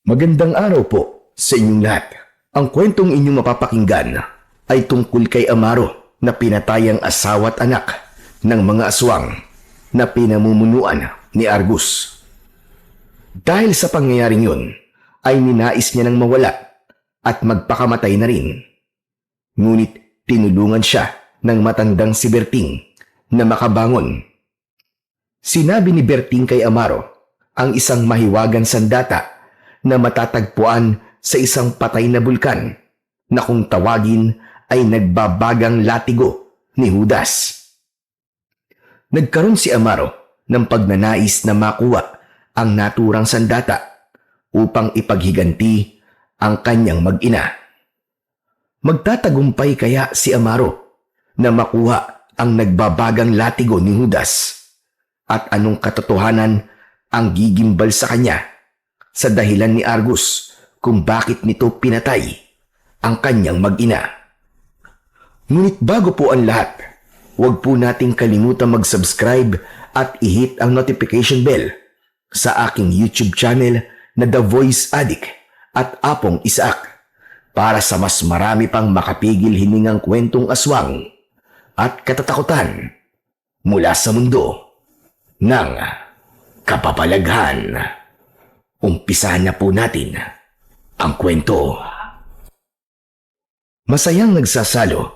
Magandang araw po sa inyong lahat. Ang kwentong inyong mapapakinggan ay tungkol kay Amaro na pinatay ang asawa at anak ng mga aswang na pinamumunuan ni Argus. Dahil sa pangyayaring yun, ay ninais niya nang mawala at magpakamatay na rin. Ngunit tinulungan siya ng matandang si Berting na makabangon. Sinabi ni Berting kay Amaro ang isang mahiwagang sandata na matatagpuan sa isang patay na bulkan na kung tawagin ay nagbabagang latigo ni Judas. Nagkaroon si Amaro ng pagnanais na makuha ang naturang sandata upang ipaghiganti ang kanyang mag-ina. Magtatagumpay kaya si Amaro na makuha ang nagbabagang latigo ni Judas? At anong katotohanan ang gigimbal sa kanya sa dahilan ni Argus kung bakit nito pinatay ang kanyang mag-ina? Ngunit bago po ang lahat, huwag po nating kalimutan mag-subscribe at i-hit ang notification bell sa aking YouTube channel na The Voice Addict at Apong Isaac para sa mas marami pang makapigil hiningang kwentong aswang at katatakutan mula sa mundo ng kapapalaghan. Umpisahan na po natin ang kwento. Masayang nagsasalo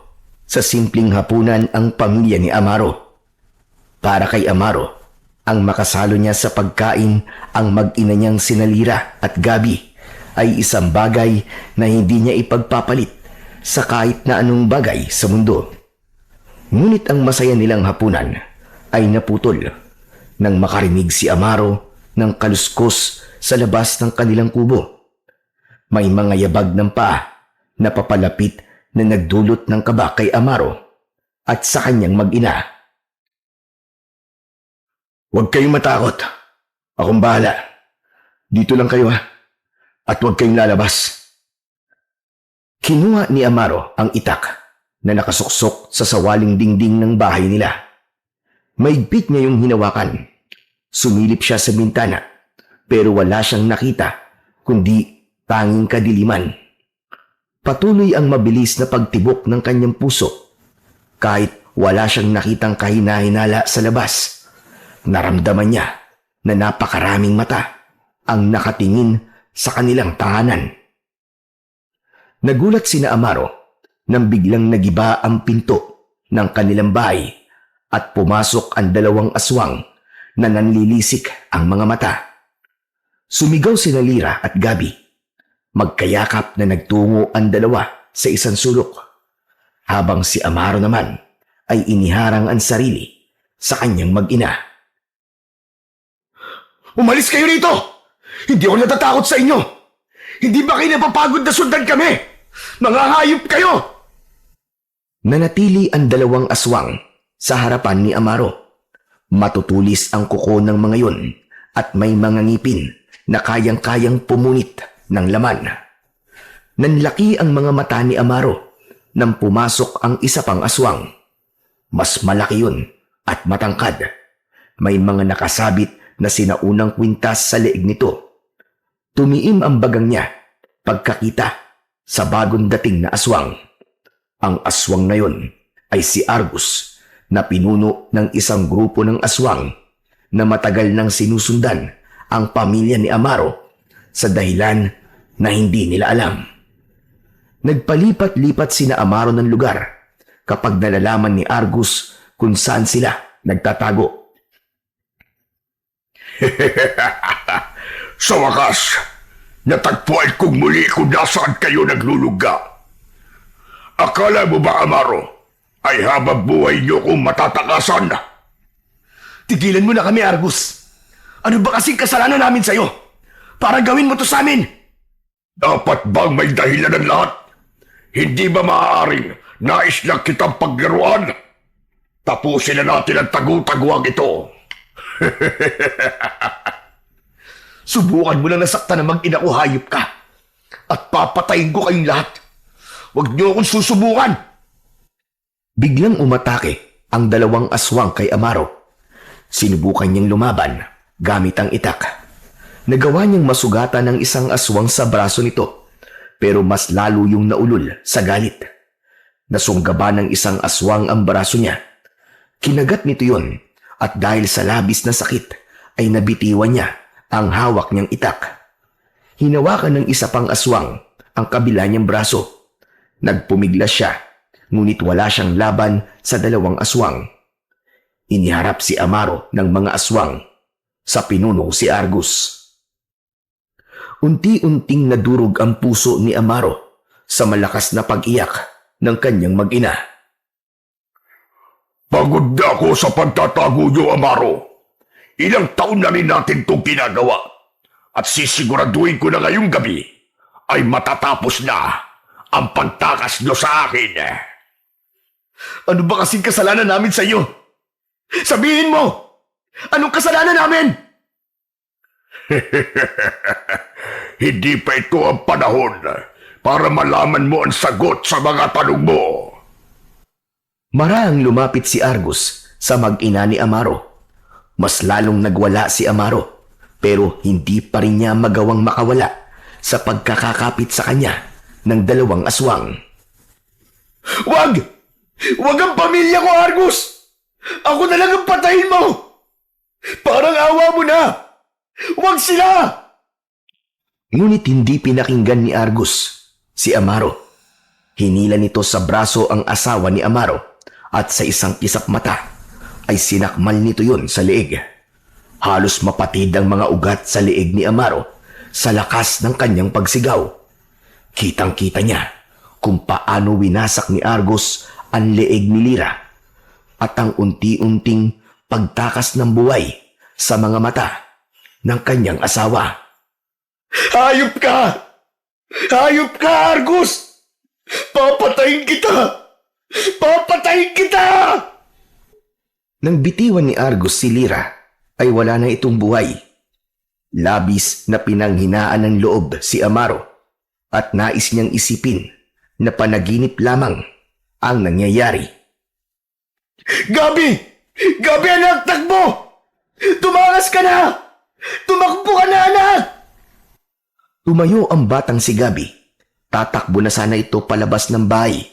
sa simpleng hapunan ang pamilya ni Amaro. Para kay Amaro, ang makasalo niya sa pagkain ang mag-ina niyang sina Lira at Gabi ay isang bagay na hindi niya ipagpapalit sa kahit na anong bagay sa mundo. Ngunit ang masaya nilang hapunan ay naputol nang makarinig si Amaro ng kaluskos sa labas ng kanilang kubo. May mga yabag ng paa na papalapit na nagdulot ng kaba kay Amaro at sa kanyang mag-ina. "Huwag kayong matakot. Akong bahala. Dito lang kayo ha. At huwag kayong lalabas." Kinuha ni Amaro ang itak na nakasuksok sa sawaling dingding ng bahay nila. Maigpit niya yung hinawakan. Sumilip siya sa bintana pero wala siyang nakita kundi tanging kadiliman. Patuloy ang mabilis na pagtibok ng kanyang puso. Kahit wala siyang nakitang kahina-hinala sa labas, naramdaman niya na napakaraming mata ang nakatingin sa kanilang tahanan. Nagulat sina Amaro nang biglang nagiba ang pinto ng kanilang bahay at pumasok ang dalawang aswang na nanlilisik ang mga mata. Sumigaw sina Lira at Gabi. Magkayakap na nagtungo ang dalawa sa isang sulok, habang si Amaro naman ay iniharang ang sarili sa kanyang mag-ina. "Umalis kayo rito! Hindi ako natatakot sa inyo! Hindi ba kayo napapagod na sundan kami? Mga hayop kayo!" Nanatili ang dalawang aswang sa harapan ni Amaro. Matutulis ang kuko ng mga yun at may mga ngipin na kayang-kayang pumunit ng laman. Nanlaki ang mga mata ni Amaro nang pumasok ang isa pang aswang. Mas malaki yun at matangkad. May mga nakasabit na sinaunang kwintas sa leeg nito. Tumiim ang bagang niya pagkakita sa bagong dating na aswang. Ang aswang na yun ay si Argus na pinuno ng isang grupo ng aswang na matagal nang sinusundan ang pamilya ni Amaro sa dahilan na hindi nila alam. Nagpalipat-lipat sina Amaro ng lugar kapag nalalaman ni Argus kung saan sila nagtatago. Sa wakas, natagpuan kong muli kung nasaan kayo nagluluga. Akala mo ba, Amaro, ay habang buhay niyo kung matatakasan? "Tigilan mo na kami, Argus. Ano ba kasing kasalanan namin sa'yo? Para gawin mo to sa amin?" Dapat bang may dahilan ng lahat? Hindi ba maaaring nais lang kitang paglaruan? Tapusin na natin ang tagu-taguang ito. Subukan mo lang nasaktan na mag-ina ko, hayop ka. At papatayin ko kayong lahat. Huwag niyo akong susubukan. Biglang umatake ang dalawang aswang kay Amaro. Sinubukan niyang lumaban gamit ang itak. Nagawa niyang masugatan ng isang aswang sa braso nito, pero mas lalo yung naulol sa galit. Nasunggaban ng isang aswang ang braso niya. Kinagat nito yun at dahil sa labis na sakit ay nabitiwan niya ang hawak niyang itak. Hinawakan ng isa pang aswang ang kabila niyang braso. Nagpumiglas siya, ngunit wala siyang laban sa dalawang aswang. Iniharap si Amaro ng mga aswang. Sa pinuno si Argus. Unti-unting nadurog ang puso ni Amaro sa malakas na pag-iyak ng kanyang mag-ina. Pagod na ako sa pagtatago niyo, Amaro. Ilang taon na rin natin itong ginagawa. At sisiguraduhin ko na ngayong gabi ay matatapos na ang pagtakas niyo sa akin. Ano ba kasing kasalanan namin sa iyo? Sabihin mo! Anong kasalanan namin? Hindi pa ito ang panahon para malaman mo ang sagot sa mga tanong mo. Marahang lumapit si Argus sa mag-ina ni Amaro. Mas lalong nagwala si Amaro, pero hindi pa rin niya magawang makawala sa pagkakakapit sa kanya ng dalawang aswang. Wag! Wag ang pamilya ko, Argus! Ako na lang ang patayin mo! Parang awa mo na! Wag sila! Ngunit hindi pinakinggan ni Argus si Amaro. Hinila nito sa braso ang asawa ni Amaro at sa isang kisap mata ay sinakmal nito yun sa leeg. Halos mapatid ang mga ugat sa leeg ni Amaro sa lakas ng kanyang pagsigaw. Kitang-kita niya kung paano winasak ni Argus ang leeg ni Lira at ang unti-unting pagtakas ng buhay sa mga mata ng kanyang asawa. Hayop ka! Hayop ka, Argus! Papatayin kita! Papatayin kita! Nang bitiwan ni Argus si Lira, ay wala na itong buhay. Labis na pinanghinaan ng loob si Amaro at nais niyang isipin na panaginip lamang ang nangyayari. Gabi! Gabi, anak! Takbo! Tumakas ka na! Tumakbo ka na, anak! Tumayo ang batang si Gabi. Tatakbo na sana ito palabas ng bahay,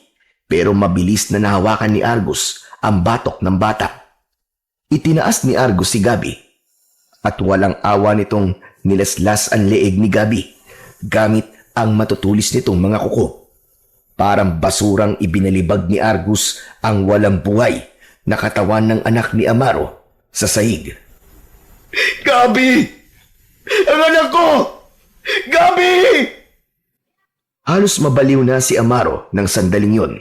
pero mabilis na nahawakan ni Argus ang batok ng bata. Itinaas ni Argus si Gabi at walang awa nitong nilaslas ang leeg ni Gabi gamit ang matutulis nitong mga kuko. Parang basurang ibinalibag ni Argus ang walang buhay na katawan ng anak ni Amaro sa sahig. Gabi! Ang anak ko! Gabi! Halos mabaliw na si Amaro ng sandaling yun.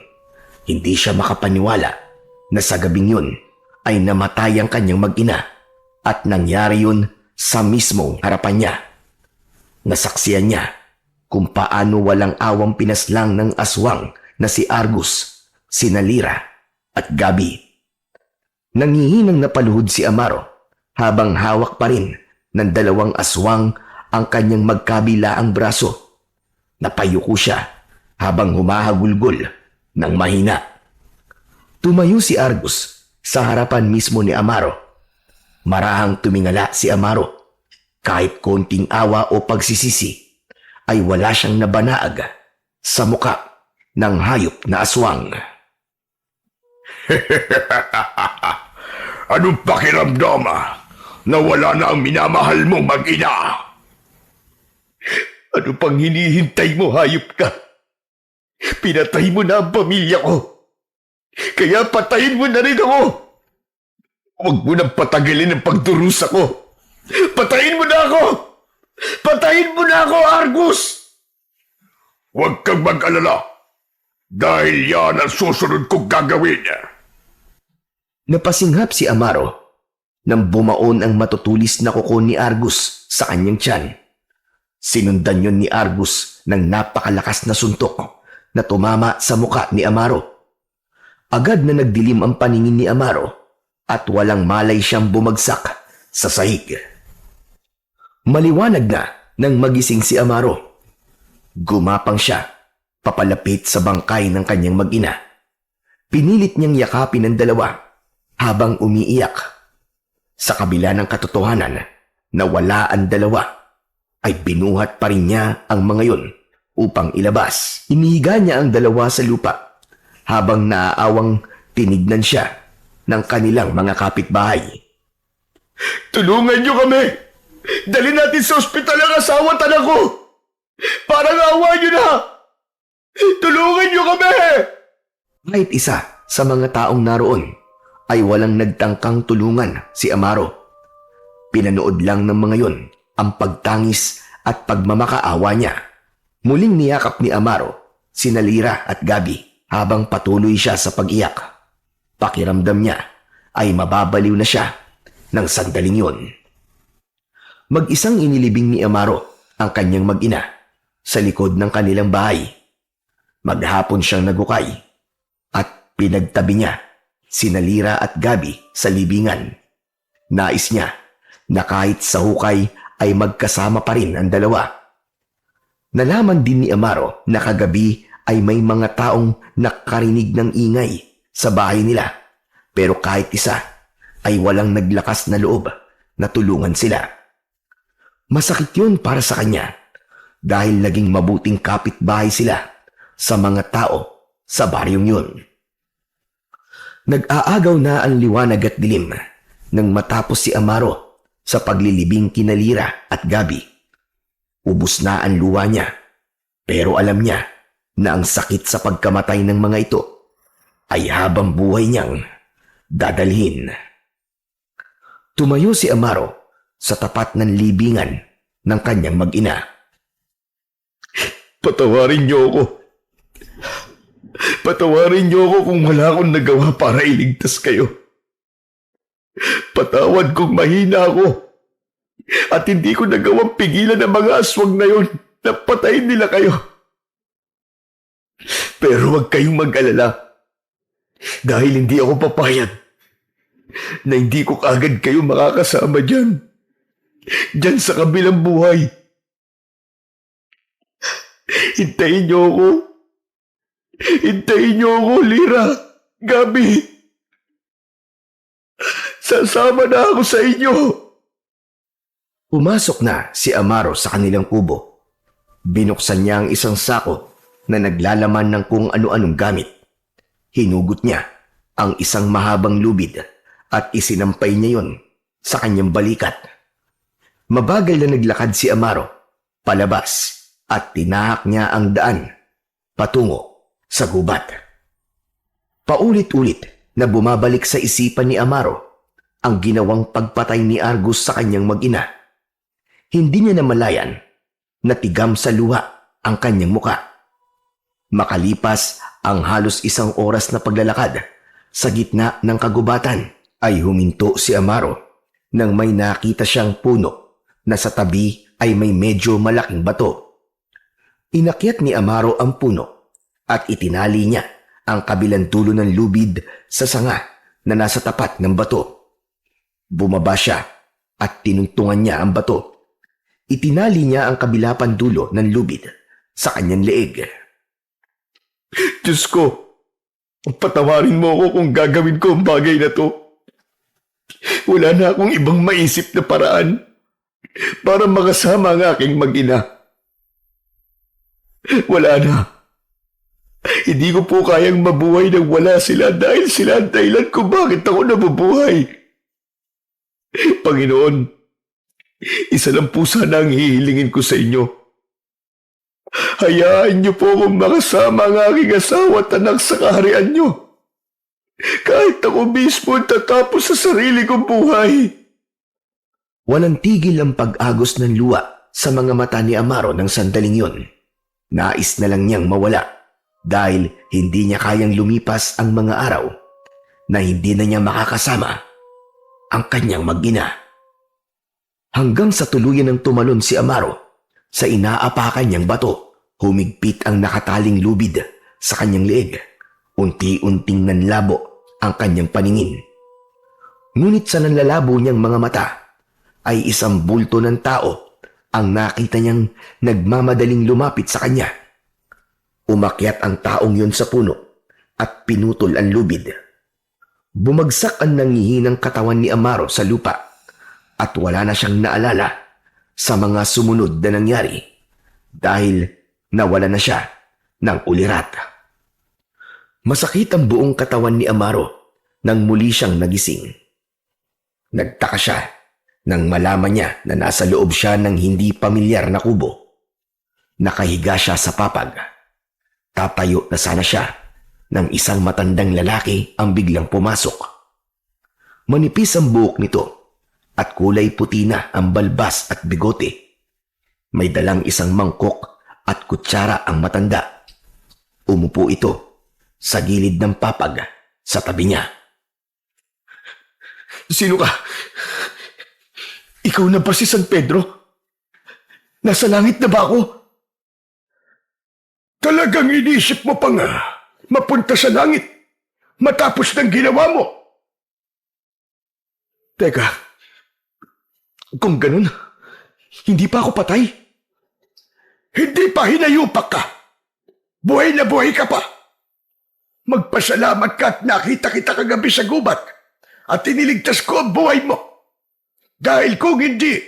Hindi siya makapaniwala na sa gabing yun ay namatay ang kanyang mag-ina at nangyari yun sa mismong harapan niya. Nasaksiyan niya kung paano walang awang pinaslang ng aswang na si Argus, si Lira at Gabi. Nangihinang napaluhod si Amaro habang hawak pa rin ng dalawang aswang ang kanyang magkabilaang braso. Napayuko siya habang humahagulgol ng mahina. Tumayo si Argus sa harapan mismo ni Amaro. Marahang tumingala si Amaro. Kahit konting awa o pagsisisi, ay wala siyang nabanaag sa muka ng hayop na aswang. Anong pakiramdam na wala na ang minamahal mong mag-ina? Ano pang hinihintay mo, hayop ka? Pinatay mo na ang pamilya ko. Kaya patayin mo na rin ako. Huwag mo nang patagalin ang pagdurusa ko. Patayin mo na ako! Patayin mo na ako, Argus! Huwag kang mag-alala dahil yan ang susunod kong gagawin. Napasinghap si Amaro nang bumaon ang matutulis na kuko ni Argus sa kanyang tiyan. Sinundan yun ni Argus ng napakalakas na suntok na tumama sa muka ni Amaro. Agad na nagdilim ang paningin ni Amaro at walang malay siyang bumagsak sa sahig. Maliwanag na nang magising si Amaro. Gumapang siya papalapit sa bangkay ng kanyang mag-ina. Pinilit niyang yakapin ang dalawa habang umiiyak. Sa kabila ng katotohanan na wala ang dalawa ay binuhat pa rin niya ang mga yon upang ilabas. Inihiga niya ang dalawa sa lupa habang naaawang tinignan siya ng kanilang mga kapitbahay. Tulungan niyo kami! Dali natin sa ospital ang asawa at anak ko! Parang awa niyo na! Tulungan niyo kami! Kahit isa sa mga taong naroon ay walang nagtangkang tulungan si Amaro. Pinanood lang ng mga yon ang pagtangis at pagmamakaawa niya. Muling niyakap ni Amaro sina Lira at Gabi habang patuloy siya sa pag-iyak. Pakiramdam niya ay mababaliw na siya ng sandaling yon. Mag-isang inilibing ni Amaro ang kanyang mag-ina sa likod ng kanilang bahay. Maghapon siyang nagukay at pinagtabi niya sina Lira at Gabi sa libingan. Nais niya na kahit sa hukay ay magkasama pa rin ang dalawa. Nalaman din ni Amaro na kagabi ay may mga taong nakarinig ng ingay sa bahay nila, pero kahit isa ay walang naglakas na loob na tulungan sila. Masakit yun para sa kanya dahil naging mabuting kapitbahay sila sa mga tao sa baryong yun. Nag-aagaw na ang liwanag at dilim nang matapos si Amaro sa paglilibing kina Lira at Gabi. Ubus na ang luha niya, pero alam niya na ang sakit sa pagkamatay ng mga ito ay habang buhay niyang dadalhin. Tumayo si Amaro sa tapat ng libingan ng kanyang mag-ina. Patawarin niyo ako. Patawarin niyo ako kung wala akong nagawa para iligtas kayo. Patawad kung mahina ako at hindi ko nagawang pigilan ang mga aswang na yon na patayin nila kayo. Pero huwag kayong mag-alala dahil hindi ako papayag na hindi ko kaagad kayo makakasama dyan sa kabilang buhay. Hintayin niyo ako. Hintayin niyo ako, Lira, Gabi. Sasama na ako sa inyo. Pumasok na si Amaro sa kanilang kubo. Binuksan niya ang isang sako na naglalaman ng kung ano-anong gamit. Hinugot niya ang isang mahabang lubid at isinampay niya yon sa kanyang balikat. Mabagal na naglakad si Amaro palabas at tinahak niya ang daan patungo sa gubat. Paulit-ulit na bumabalik sa isipan ni Amaro ang ginawang pagpatay ni Argus sa kanyang mag-ina. Hindi niya namalayan na tigam sa luha ang kanyang muka. Makalipas ang halos isang oras na paglalakad sa gitna ng kagubatan ay huminto si Amaro nang may nakita siyang puno na sa tabi ay may medyo malaking bato. Inakyat ni Amaro ang puno at itinali niya ang kabilang dulo ng lubid sa sanga na nasa tapat ng bato. Bumaba siya at tinungtungan niya ang bato. Itinali niya ang kabilapan dulo ng lubid sa kanyang leeg. Diyos ko, patawarin mo ako kung gagawin ko ang bagay na to. Wala na akong ibang maisip na paraan para makasama ang aking mag-ina. Wala na. Hindi ko po kayang mabuhay nang wala sila dahil sila ang dahilan kung bakit ako nabubuhay. Panginoon, isa lang po sana ang hihilingin ko sa inyo. Hayaan niyo po akong makasama ang aking asawa at anak sa kaharian niyo. Kahit ako mismo tatapos sa sarili kong buhay. Walang tigil ang pag-agos ng luha sa mga mata ni Amaro ng sandaling yon. Nais na lang niyang mawala dahil hindi niya kayang lumipas ang mga araw na hindi na niya makakasama ang kanyang mag-ina. Hanggang sa tuluyan ng tumalon si Amaro sa inaapakan niyang bato, humigpit ang nakataling lubid sa kanyang leeg. Unti-unting nanlabo ang kanyang paningin. Ngunit sa nanlalabo niyang mga mata ay isang bulto ng tao ang nakita niyang nagmamadaling lumapit sa kanya. Umakyat ang taong yon sa puno at pinutol ang lubid. Bumagsak ang nangihinang katawan ni Amaro sa lupa at wala na siyang naalala sa mga sumunod na nangyari dahil nawala na siya ng ulirat. Masakit ang buong katawan ni Amaro nang muli siyang nagising. Nagtaka siya nang malaman niya na nasa loob siya ng hindi pamilyar na kubo. Nakahiga siya sa papag. Tatayo na sana siya nang isang matandang lalaki ang biglang pumasok. Manipis ang buhok nito at kulay puti na ang balbas at bigote. May dalang isang mangkok at kutsara ang matanda. Umupo ito sa gilid ng papag sa tabi niya. Sino ka? Ikaw na ba si San Pedro? Nasa langit na ba ako? Talagang inisip mo pa nga mapunta sa langit matapos ng ginawa mo. Teka, kung ganun, hindi pa ako patay? Hindi pa hinayupak ka. Buhay na buhay ka pa. Magpasalamat ka at nakita kita kagabi sa gubat at iniligtas ko ang buhay mo. Dahil kung hindi,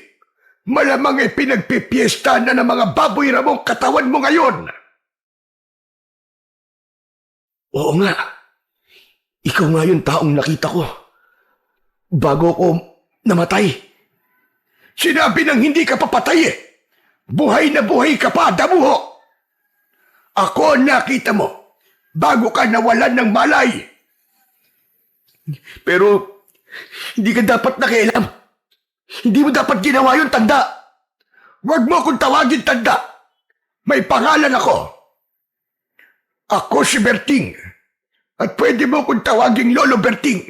malamang ay pinagpipiesta na ng mga baboy ramong katawan mo ngayon. Oo nga. Ikaw nga yung taong nakita ko bago ko namatay. Sinabi nang hindi ka papatay eh. Buhay na buhay ka pa, damuho. Ako ang nakita mo bago ka nawalan ng malay. Pero hindi ka dapat nakialam. Hindi mo dapat ginawa yung tanda. Huwag mo akong tawagin tanda. May pangalan ako. Ako si Berting. At pwede mo akong tawaging Lolo Berting.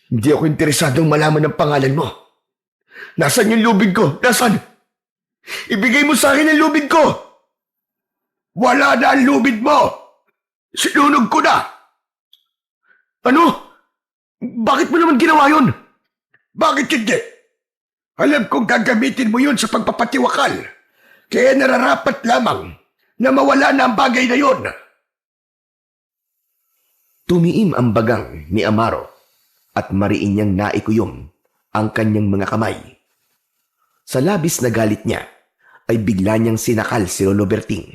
Hindi ako interesadong malaman ang pangalan mo. Nasaan yung lubid ko? Nasaan? Ibigay mo sa akin ang lubid ko. Wala na ang lubid mo. Sinunog ko na. Ano? Bakit mo naman ginawa yun? Bakit hindi? Alam kong gagamitin mo yun sa pagpapatiwakal. Kaya nararapat lamang na mawala na ang bagay na yun. Tumiim ang bagang ni Amaro at mariin niyang naikuyom ang kanyang mga kamay. Sa labis na galit niya ay bigla niyang sinakal si Lolo Berting.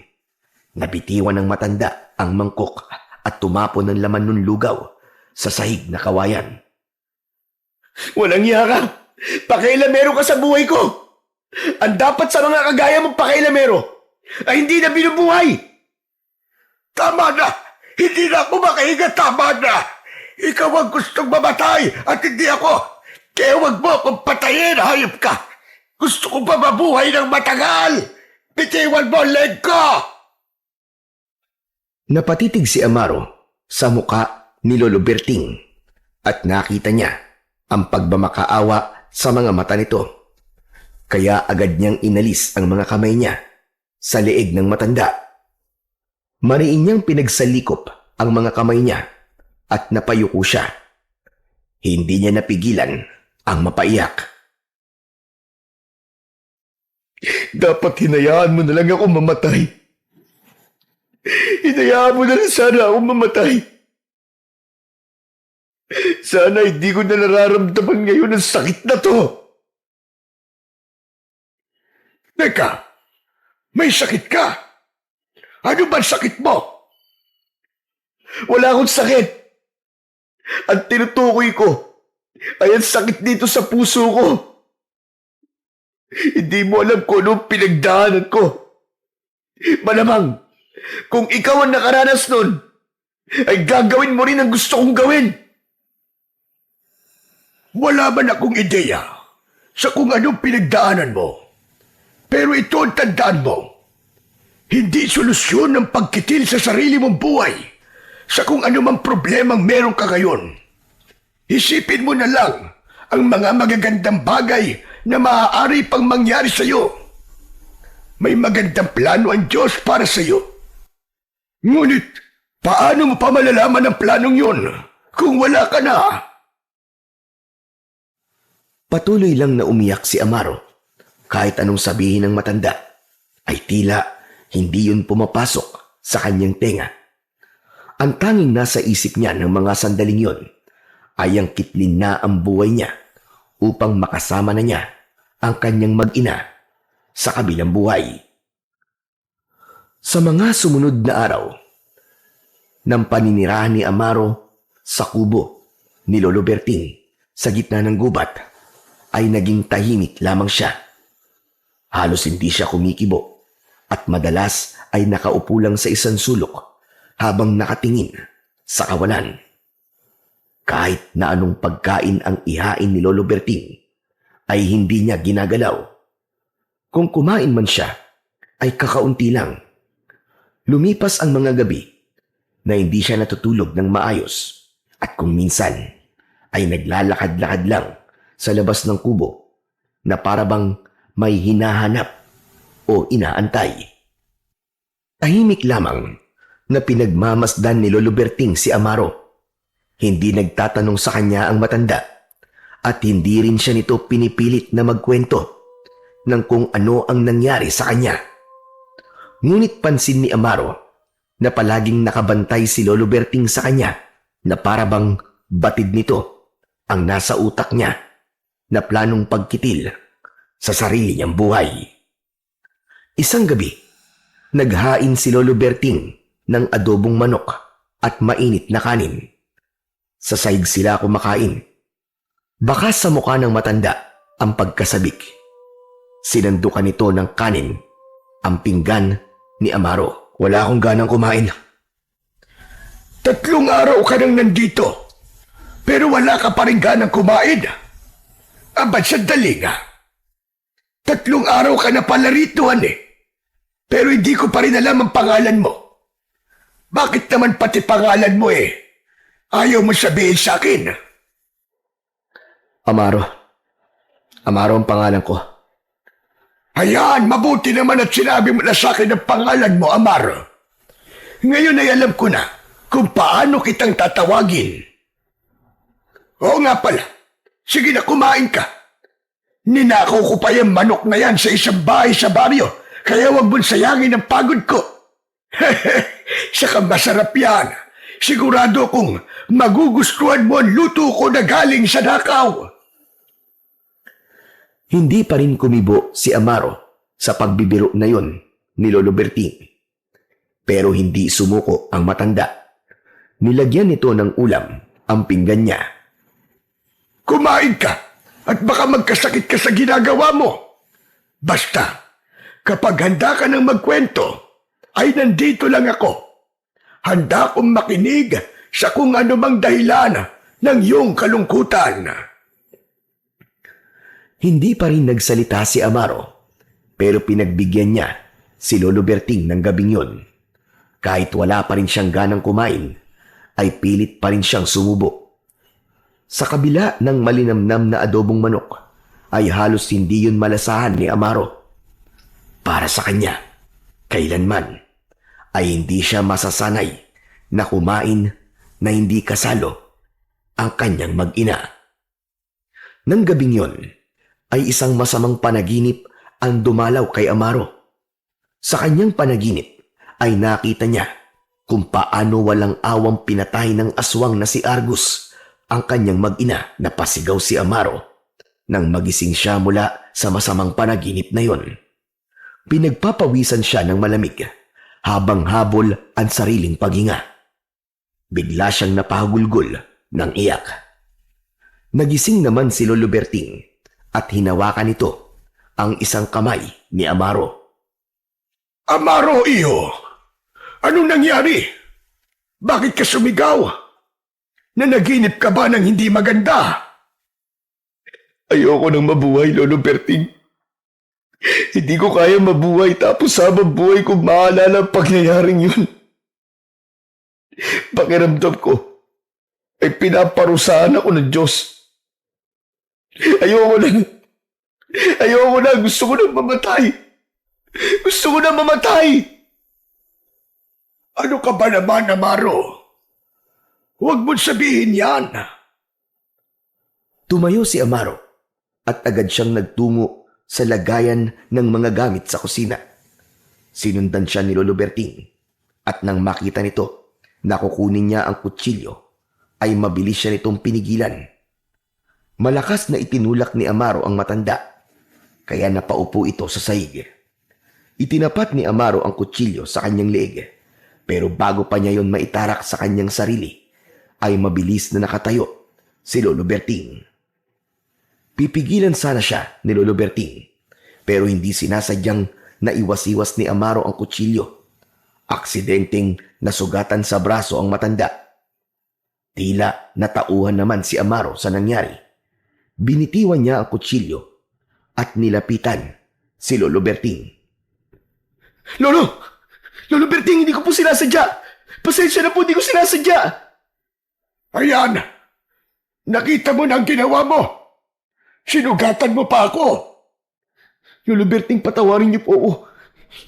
Nabitiwan ng matanda ang mangkok at tumapon ng laman ng lugaw sa sahig na kawayan. Walang iya ka! Pakailamero ka sa buhay ko! Ang dapat sa mga kagaya mong pakailamero ay hindi na binubuhay! Tama na! Hindi na ako makahinga, tama na! Ikaw ang gustong mamatay at hindi ako! Kaya huwag mo akong patayin, hayop ka! Gusto ko pa mabuhay ng matagal! Bitiwan mo ang leg ko! Napatitig si Amaro sa muka ni Lolo Berting at nakita niya ang pagmamakaawa sa mga mata nito. Kaya agad niyang inalis ang mga kamay niya sa leeg ng matanda. Mariin niyang pinagsalikop ang mga kamay niya at napayuko siya. Hindi niya napigilan ang mapaiyak. Dapat hinayaan mo na lang ako mamatay. Hinayaan mo na lang sana ako mamatay. Sana hindi ko na nararamdaman ngayon ang sakit na to. Teka, may sakit ka? Ano ba sakit mo? Wala akong sakit. Ang tinutukoy ko ay ang sakit dito sa puso ko. Hindi mo alam kung anong pinagdaanan ko. Malamang, kung ikaw ang nakaranas nun, ay gagawin mo rin ang gusto kong gawin. Wala man akong ideya sa kung anong pinagdaanan mo. Pero ito ang tandaan mo. Hindi solusyon ng pagkitil sa sarili mong buhay sa kung anumang problemang meron ka ngayon. Isipin mo na lang ang mga magagandang bagay na maaari pang mangyari sa iyo. May magandang plano ang Diyos para sa iyo. Ngunit, paano mo pa malalaman ang planong yun kung wala ka na? Patuloy lang na umiyak si Amaro. Kahit anong sabihin ng matanda, ay tila hindi yun pumapasok sa kanyang tenga. Ang tanging nasa isip niya ng mga sandaling yun ay ang kitlin na ang buhay niya upang makasama na niya ang kanyang mag-ina sa kabilang buhay. Sa mga sumunod na araw, ng paninirahan ni Amaro sa kubo ni Lolo Berting sa gitna ng gubat, ay naging tahimik lamang siya. Halos hindi siya kumikibo at madalas ay nakaupo lang sa isang sulok habang nakatingin sa kawalan. Kahit na anong pagkain ang ihain ni Lolo Berting, ay hindi niya ginagalaw. Kung kumain man siya, ay kakaunti lang. Lumipas ang mga gabi na hindi siya natutulog ng maayos at kung minsan ay naglalakad-lakad lang sa labas ng kubo na parabang may hinahanap o inaantay. Tahimik lamang na pinagmamasdan ni Lolo Berting si Amaro. Hindi nagtatanong sa kanya ang matanda at hindi rin siya nito pinipilit na magkwento ng kung ano ang nangyari sa kanya. Ngunit pansin ni Amaro na palaging nakabantay si Lolo Berting sa kanya na parabang batid nito ang nasa utak niya na planong pagkitil sa sarili niyang buhay. Isang gabi, naghain si Lolo Berting ng adobong manok at mainit na kanin. Sa sahig sila kumakain. Baka sa mukha ng matanda ang pagkasabik. Sinandukan nito ng kanin ang pinggan ni Amaro. Wala akong ganang kumain. 3 araw ka nang nandito, pero wala ka pa rin ganang kumain. Abad, sandali nga. 3 araw ka na pala rito, pero hindi ko pa rin alam ang pangalan mo. Bakit naman pati pangalan mo ayaw mo sabihin sa akin? Amaro. Amaro ang pangalan ko. Ayan, mabuti naman at sinabi mo na sa akin ang pangalan mo, Amaro. Ngayon ay alam ko na kung paano kitang tatawagin. Oo nga pala, sige na kumain ka. Ninakaw ko pa yung manok na yan sa isang bahay sa baryo, kaya wag mong sayangin ang pagod ko. Saka masarap yan. Sigurado kong magugustuhan mo ang luto ko na galing sa nakaw. Hindi pa rin kumibo si Amaro sa pagbibiro na yon ni Lolo Berting. Pero hindi sumuko ang matanda. Nilagyan nito ng ulam ang pinggan niya. Kumain ka at baka magkasakit ka sa ginagawa mo. Basta, kapag handa ka ng magkwento, ay nandito lang ako. Handa akong makinig sa kung ano mang dahilan ng iyong kalungkutan. Hindi pa rin nagsalita si Amaro, pero pinagbigyan niya si Lolo Berting ng gabing yon. Kahit wala pa rin siyang ganang kumain, ay pilit pa rin siyang sumubo. Sa kabila ng malinamnam na adobong manok, ay halos hindi yun malasahan ni Amaro. Para sa kanya, kailanman, ay hindi siya masasanay na kumain na hindi kasalo ang kanyang mag-ina. Nang gabing yon, ay isang masamang panaginip ang dumalaw kay Amaro. Sa kanyang panaginip ay nakita niya kung paano walang awang pinatay ng aswang na si Argus ang kanyang mag-ina. Napasigaw si Amaro nang magising siya mula sa masamang panaginip na yon. Pinagpapawisan siya ng malamig habang habol ang sariling paghinga. Bigla siyang napahagulgol ng iyak. Nagising naman si Lolo Berting at hinawakan nito ang isang kamay ni Amaro. Amaro, iyo! Anong nangyari? Bakit ka sumigaw? Nanaginip ka ba ng hindi maganda? Ayoko nang mabuhay, Lolo Berting. Hindi ko kaya mabuhay tapos habang buhay ko maalala ang pangyayaring yun. Pakiramdam ko ay pinaparusahan ako ng Diyos. Ayoko na. Gusto ko na mamatay. Gusto ko na mamatay. Ano ka ba naman, Amaro? Huwag mo sabihin yan. Tumayo si Amaro at agad siyang nagtungo sa lagayan ng mga gamit sa kusina. Sinundan siya ni Lolo Berting at nang makita nito na kukunin niya ang kutsilyo, ay mabilis siya nitong pinigilan. Malakas na itinulak ni Amaro ang matanda kaya napaupo ito sa sahig. Itinapat ni Amaro ang kutsilyo sa kanyang leeg, pero bago pa niya yon maitarak sa kanyang sarili, ay mabilis na nakatayo si Lolo Berting. Pipigilan sana siya ni Lolo Berting, pero hindi sinasadyang naiwas-iwas ni Amaro ang kutsilyo. Aksidenteng nasugatan sa braso ang matanda. Tila natauhan naman si Amaro sa nangyari. Binitiwan niya ang kutsilyo at nilapitan si Lolo Berting. Lolo! Lolo Berting, hindi ko po sinasadya! Pasensya na po, hindi ko sinasadya! Ayan! Nakita mo na ang ginawa mo! Sinugatan mo pa ako! Lolo Berting, patawarin niyo po ako.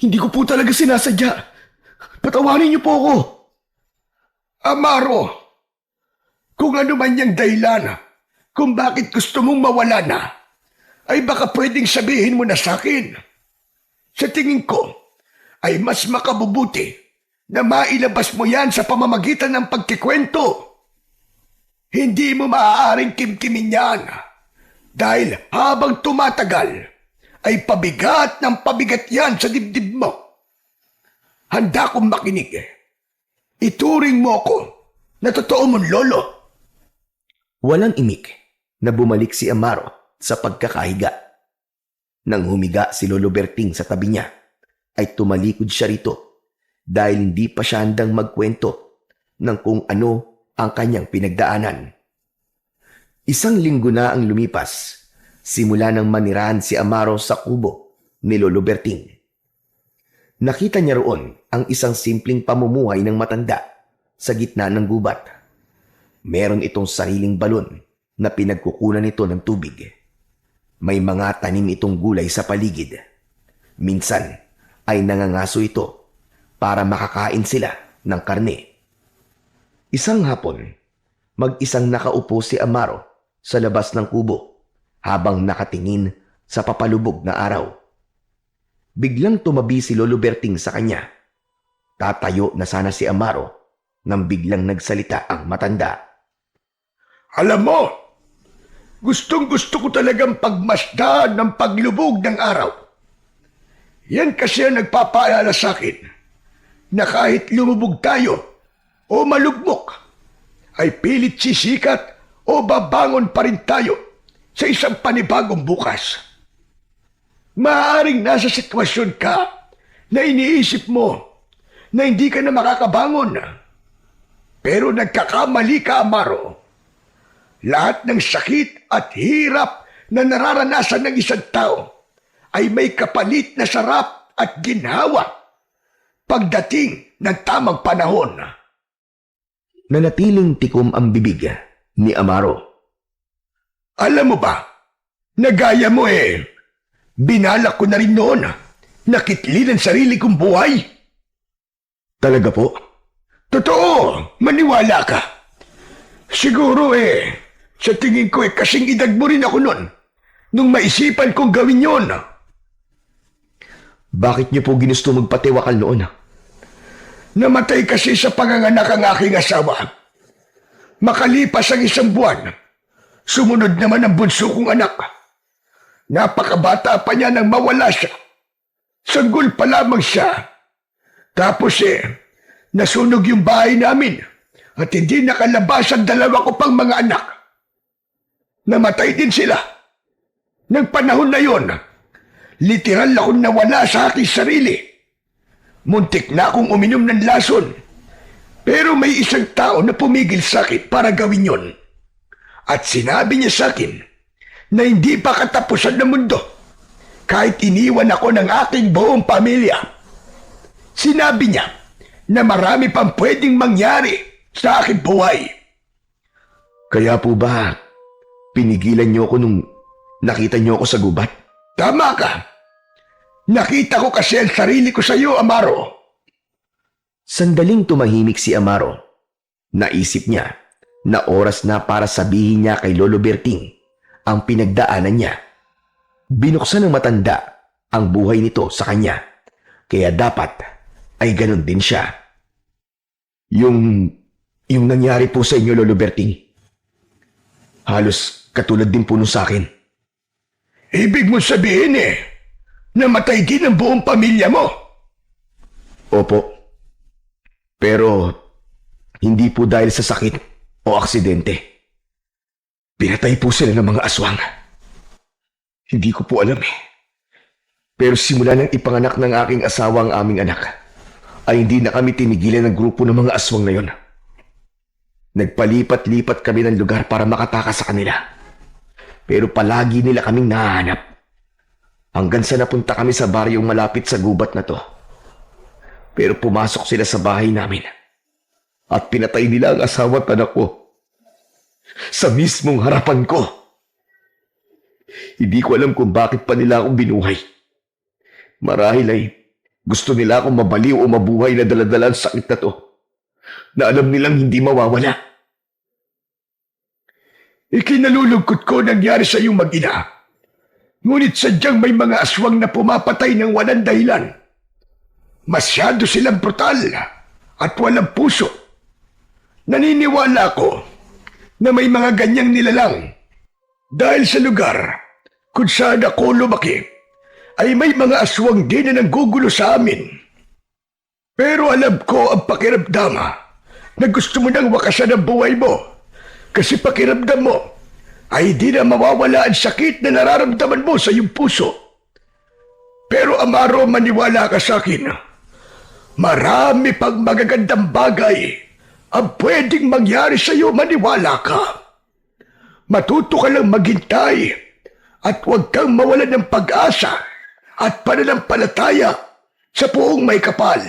Hindi ko po talaga sinasadya. Patawarin niyo po ako. Amaro, kung ano man yung dahilan kung bakit gusto mong mawala na, ay baka pwedeng sabihin mo na sa akin. Sa tingin ko, ay mas makabubuti na mailabas mo yan sa pamamagitan ng pagkikwento. Hindi mo maaaring kimkimin yan dahil habang tumatagal ay pabigat ng pabigat yan sa dibdib mo. Handa kong makinig. Ituring mo ako na totoo mong lolo. Walang imik na bumalik si Amaro sa pagkakahiga. Nang humiga si Lolo Berting sa tabi niya, ay tumalikod siya rito dahil hindi pa siya handang magkwento ng kung ano ang kanyang pinagdaanan. Isang linggo na ang lumipas simula nang manirahan si Amaro sa kubo ni Lolo Berting. Nakita niya roon ang isang simpleng pamumuhay ng matanda sa gitna ng gubat. Meron itong sariling balon na pinagkukunan nito ng tubig. May mga tanim itong gulay sa paligid. Minsan ay nangangaso ito para makakain sila ng karne. Isang hapon, mag-isang nakaupo si Amaro sa labas ng kubo habang nakatingin sa papalubog na araw. Biglang tumabi si Lolo Berting sa kanya. Tatayo na sana si Amaro nang biglang nagsalita ang matanda. Alam mo, gustong-gusto ko talagang pagmasdan ng paglubog ng araw. Yan kasi ang nagpapaalala sa akin na kahit lumubog tayo o malugmok, ay pilit sisikat o babangon pa rin tayo sa isang panibagong bukas. Maaaring nasa sitwasyon ka na iniisip mo na hindi ka na makakabangon. Pero nagkakamali ka, Amaro. Lahat ng sakit at hirap na nararanasan ng isang tao ay may kapalit na sarap at ginhawa pagdating ng tamang panahon. Nanatiling tikom ang bibig ni Amaro. Alam mo ba, nagaya mo binalak ko na rin noon na kitlin ang sarili kong buhay. Talaga po? Totoo, maniwala ka. Siguro sa tingin ko kasing edad mo rin ako noon nung maisipan kong gawin yon. Bakit niyo po ginusto magpatiwakal noon? Namatay kasi sa panganganak ang aking asawa. Makalipas ang isang buwan, sumunod naman ang bunso kong anak. Napakabata pa niya nang mawala siya. Sanggol pa lamang siya. Tapos nasunog yung bahay namin at hindi nakalabas ang dalawa ko pang mga anak. Namatay din sila. Nang panahon na yon, literal akong nawala sa aking sarili. Muntik na akong uminom ng lason. Pero may isang tao na pumigil sa akin para gawin yon. At sinabi niya sa akin na hindi pa katapusan ng mundo kahit iniwan ako ng aking buong pamilya. Sinabi niya na marami pang pwedeng mangyari sa aking buhay. Kaya po ba pinigilan niyo ako nung nakita niyo ako sa gubat? Tama ka. Nakita ko kasi ang sarili ko sa iyo, Amaro. Sandaling tumahimik si Amaro. Naisip niya na oras na para sabihin niya kay Lolo Berting ang pinagdaanan niya. Binuksan ng matanda ang buhay nito sa kanya, kaya dapat ay ganun din siya. Yung nangyari po sa inyo, Lolo Berting, halos katulad din po nung sa akin. Ibig mo sabihin namatay din ang buong pamilya mo. Opo. Pero hindi po dahil sa sakit o aksidente. Pinatay po sila ng mga aswang. Hindi ko po alam. Pero simula nang ipanganak ng aking asawa ang aming anak, ay hindi na kami tinigilan ng grupo ng mga aswang na yon. Nagpalipat-lipat kami ng lugar para makatakas sa kanila. Pero palagi nila kaming nahanap. Hanggang sa napunta kami sa baryong malapit sa gubat na to. Pero pumasok sila sa bahay namin. At pinatay nila ang asawa at anak ko. Sa mismong harapan ko. Hindi ko alam kung bakit pa nila akong binuhay. Marahil ay gusto nila akong mabaliw o mabuhay na daladala ang sakit na to. Na alam nilang hindi mawawala. Ikinalulungkot ko nangyari sa iyong mag-ina. Ngunit sadyang may mga aswang na pumapatay ng walang dahilan. Masyado silang brutal at walang puso. Naniniwala ko na may mga ganyang nilalang. Dahil sa lugar kung saan ako lumaki, ay may mga aswang din na nanggugulo sa amin. Pero alam ko ang pakiramdam na gusto mo nang wakasan ang buhay mo. Kasi pakiramdam mo ay di na mawawala ang sakit na nararamdaman mo sa iyong puso. Pero Amaro, maniwala ka sa akin. Marami pang magagandang bagay ang pwedeng mangyari sa iyo, maniwala ka. Matuto ka lang maghintay at huwag kang mawalan ng pag-asa at pananampalataya sa Poong May Kapal.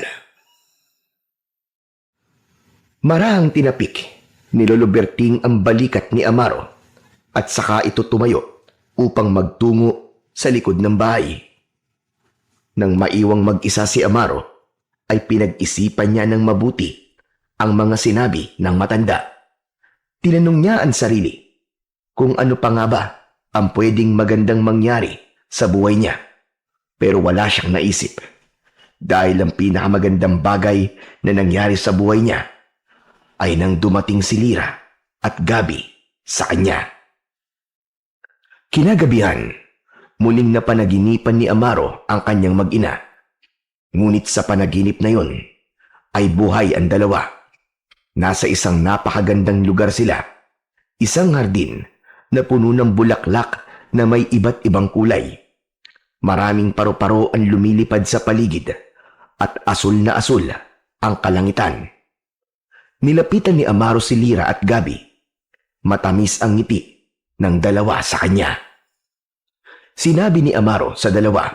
Marahang tinapik ni Lolo Berting ang balikat ni Amaro at saka ito tumayo upang magtungo sa likod ng bahay. Nang maiwang mag-isa si Amaro, ay pinag-isipan niya ng mabuti ang mga sinabi ng matanda. Tinanong niya ang sarili kung ano pa nga ba ang pwedeng magandang mangyari sa buhay niya. Pero wala siyang naisip dahil ang pinakamagandang bagay na nangyari sa buhay niya ay nang dumating si Lira at Gabi sa kanya. Kinagabihan, muling napanaginipan ni Amaro ang kanyang mag-ina. Ngunit sa panaginip na yon ay buhay ang dalawa. Nasa isang napakagandang lugar sila, isang hardin na puno ng bulaklak na may iba't ibang kulay. Maraming paru-paro ang lumilipad sa paligid at asul na asul ang kalangitan. Nilapitan ni Amaro si Lira at Gabi. Matamis ang ngiti ng dalawa sa kanya. Sinabi ni Amaro sa dalawa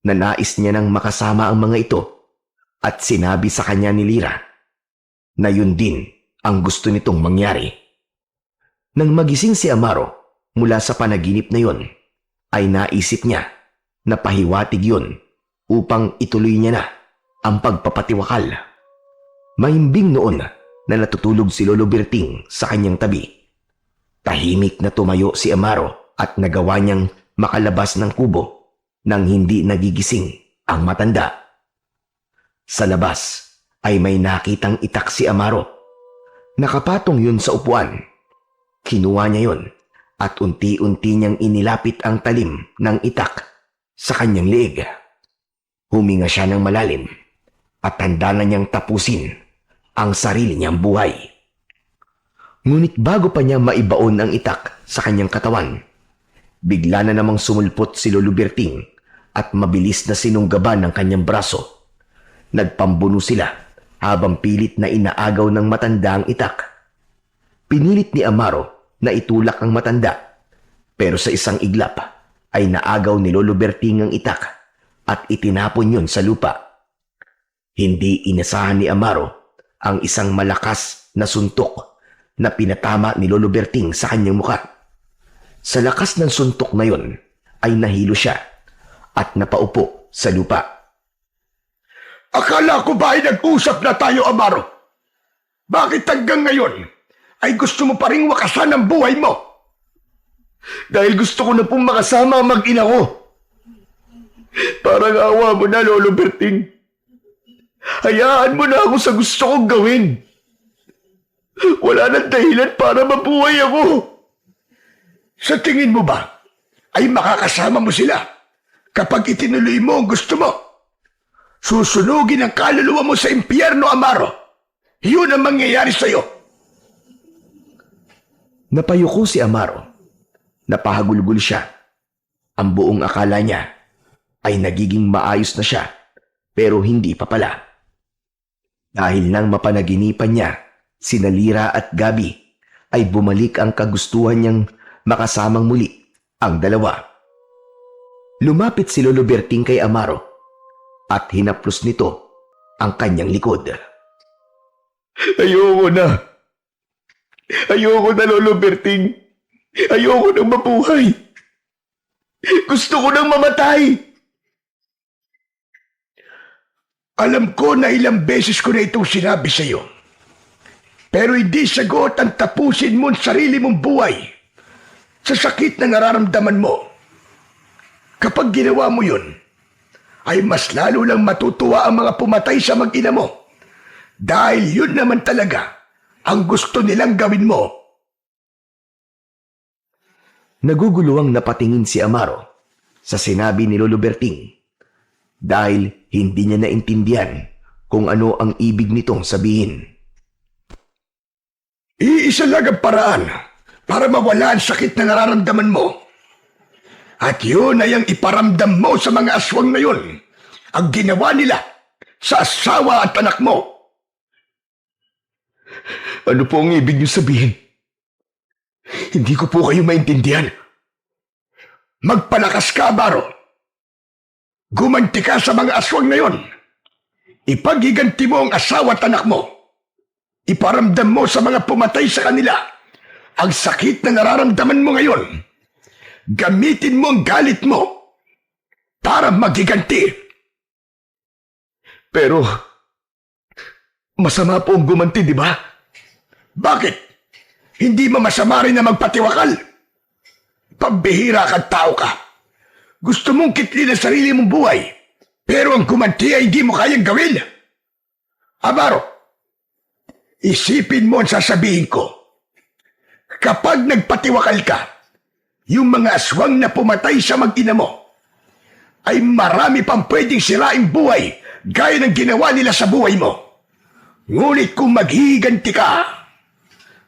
na nais niya nang makasama ang mga ito at sinabi sa kanya ni Lira na yun din ang gusto nitong mangyari. Nang magising si Amaro mula sa panaginip na yun, ay naisip niya na pahiwatig yun upang ituloy niya na ang pagpapatiwakal. Mahimbing noon na natutulog si Lolo Berting sa kanyang tabi. Tahimik na tumayo si Amaro at nagawa niyang makalabas ng kubo nang hindi nagigising ang matanda. Sa labas ay may nakitang itak si Amaro. Nakapatong yun sa upuan. Kinuha niya yun at unti-unti niyang inilapit ang talim ng itak sa kanyang leeg. Huminga siya ng malalim at handa na niyang tapusin ang sarili niyang buhay. Ngunit bago pa niya maibaon ang itak sa kanyang katawan, bigla na namang sumulpot si Lolo Berting at mabilis na sinunggaban ng kanyang braso. Nagpambuno sila habang pilit na inaagaw ng matanda ang itak. Pinilit ni Amaro na itulak ang matanda, pero sa isang iglap ay naagaw ni Lolo Berting ang itak at itinapon yun sa lupa. Hindi inasahan ni Amaro ang isang malakas na suntok na pinatama ni Lolo Berting sa kanyang mukha. Sa lakas ng suntok na yon ay nahilo siya at napaupo sa lupa. Akala ko ba ay nag-usap na tayo, Amaro? Bakit hanggang ngayon ay gusto mo pa ring wakasan ang buhay mo? Dahil gusto ko na pong makasama ang mag-ina ko. Parang awa mo na, Lolo Berting. Hayaan mo na ako sa gusto kong gawin. Wala nang dahilan para mabuhay ako. Sa tingin mo ba ay makakasama mo sila kapag itinuloy mo ang gusto mo. Susunugin ang kaluluwa mo sa impyerno, Amaro. Yun ang mangyayari sa'yo. Napayuko si Amaro. Napahagulgul siya. Ang buong akala niya ay nagiging maayos na siya, pero hindi pa pala. Dahil nang mapanaginipan niya, sina Lira at Gabi, ay bumalik ang kagustuhan niyang makasamang muli ang dalawa. Lumapit si Lolo Berting kay Amaro at hinaplos nito ang kanyang likod. Ayoko na. Ayoko na, Lolo Berting. Ayoko nang mabuhay. Gusto ko nang mamatay. Alam ko na ilang beses ko na itong sinabi sa'yo. Pero hindi sagot ang tapusin mo ang sarili mong buhay sa sakit na nararamdaman mo. Kapag ginawa mo yun, ay mas lalo lang matutuwa ang mga pumatay sa mag-ina mo. Dahil yun naman talaga ang gusto nilang gawin mo. Naguguluhang napatingin si Amaro sa sinabi ni Lolo Berting dahil hindi niya naintindihan kung ano ang ibig nitong sabihin. Iisa lang ang paraan para mawala ang sakit na nararamdaman mo. At yun ay ang iparamdam mo sa mga aswang na yun, ang ginawa nila sa asawa at anak mo. Ano po ang ibig niyo sabihin? Hindi ko po kayo maintindihan. Magpalakas ka, Amaro. Gumanti ka sa mga aswang na yun. Ipaghiganti mo ang asawa at anak mo. Iparamdam mo sa mga pumatay sa kanila ang sakit na nararamdaman mo ngayon. Gamitin mo ang galit mo para maghiganti. Pero, masama po ang gumanti, di ba? Bakit? Hindi mo masama rin na magpatiwakal? Pambihira kang tao ka. Gusto mong kitlin ang sarili mong buhay, pero ang gumanti ay hindi mo kayang gawin. Amaro, isipin mo ang sasabihin ko. Kapag nagpatiwakal ka, yung mga aswang na pumatay sa mag-ina mo, ay marami pang pwedeng siraing buhay gaya ng ginawa nila sa buhay mo. Ngunit kung maghihiganti ka,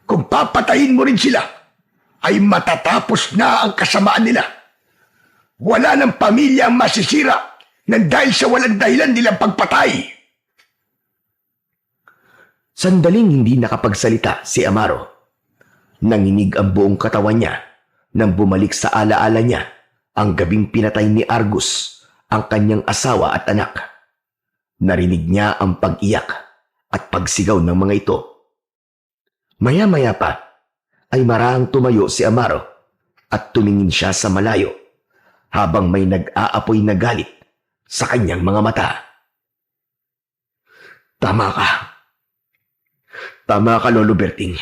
kung papatayin mo rin sila, ay matatapos na ang kasamaan nila. Wala ng pamilya ang masisira nang dahil sa walang dahilan nilang pagpatay. Sandaling hindi nakapagsalita si Amaro. Nanginig ang buong katawan niya nang bumalik sa alaala niya ang gabing pinatay ni Argus ang kanyang asawa at anak. Narinig niya ang pag-iyak at pagsigaw ng mga ito. Maya-maya pa ay maraang tumayo si Amaro at tumingin siya sa malayo habang may nag-aapoy na galit sa kanyang mga mata. Tama ka. Tama ka, Lolo Berting.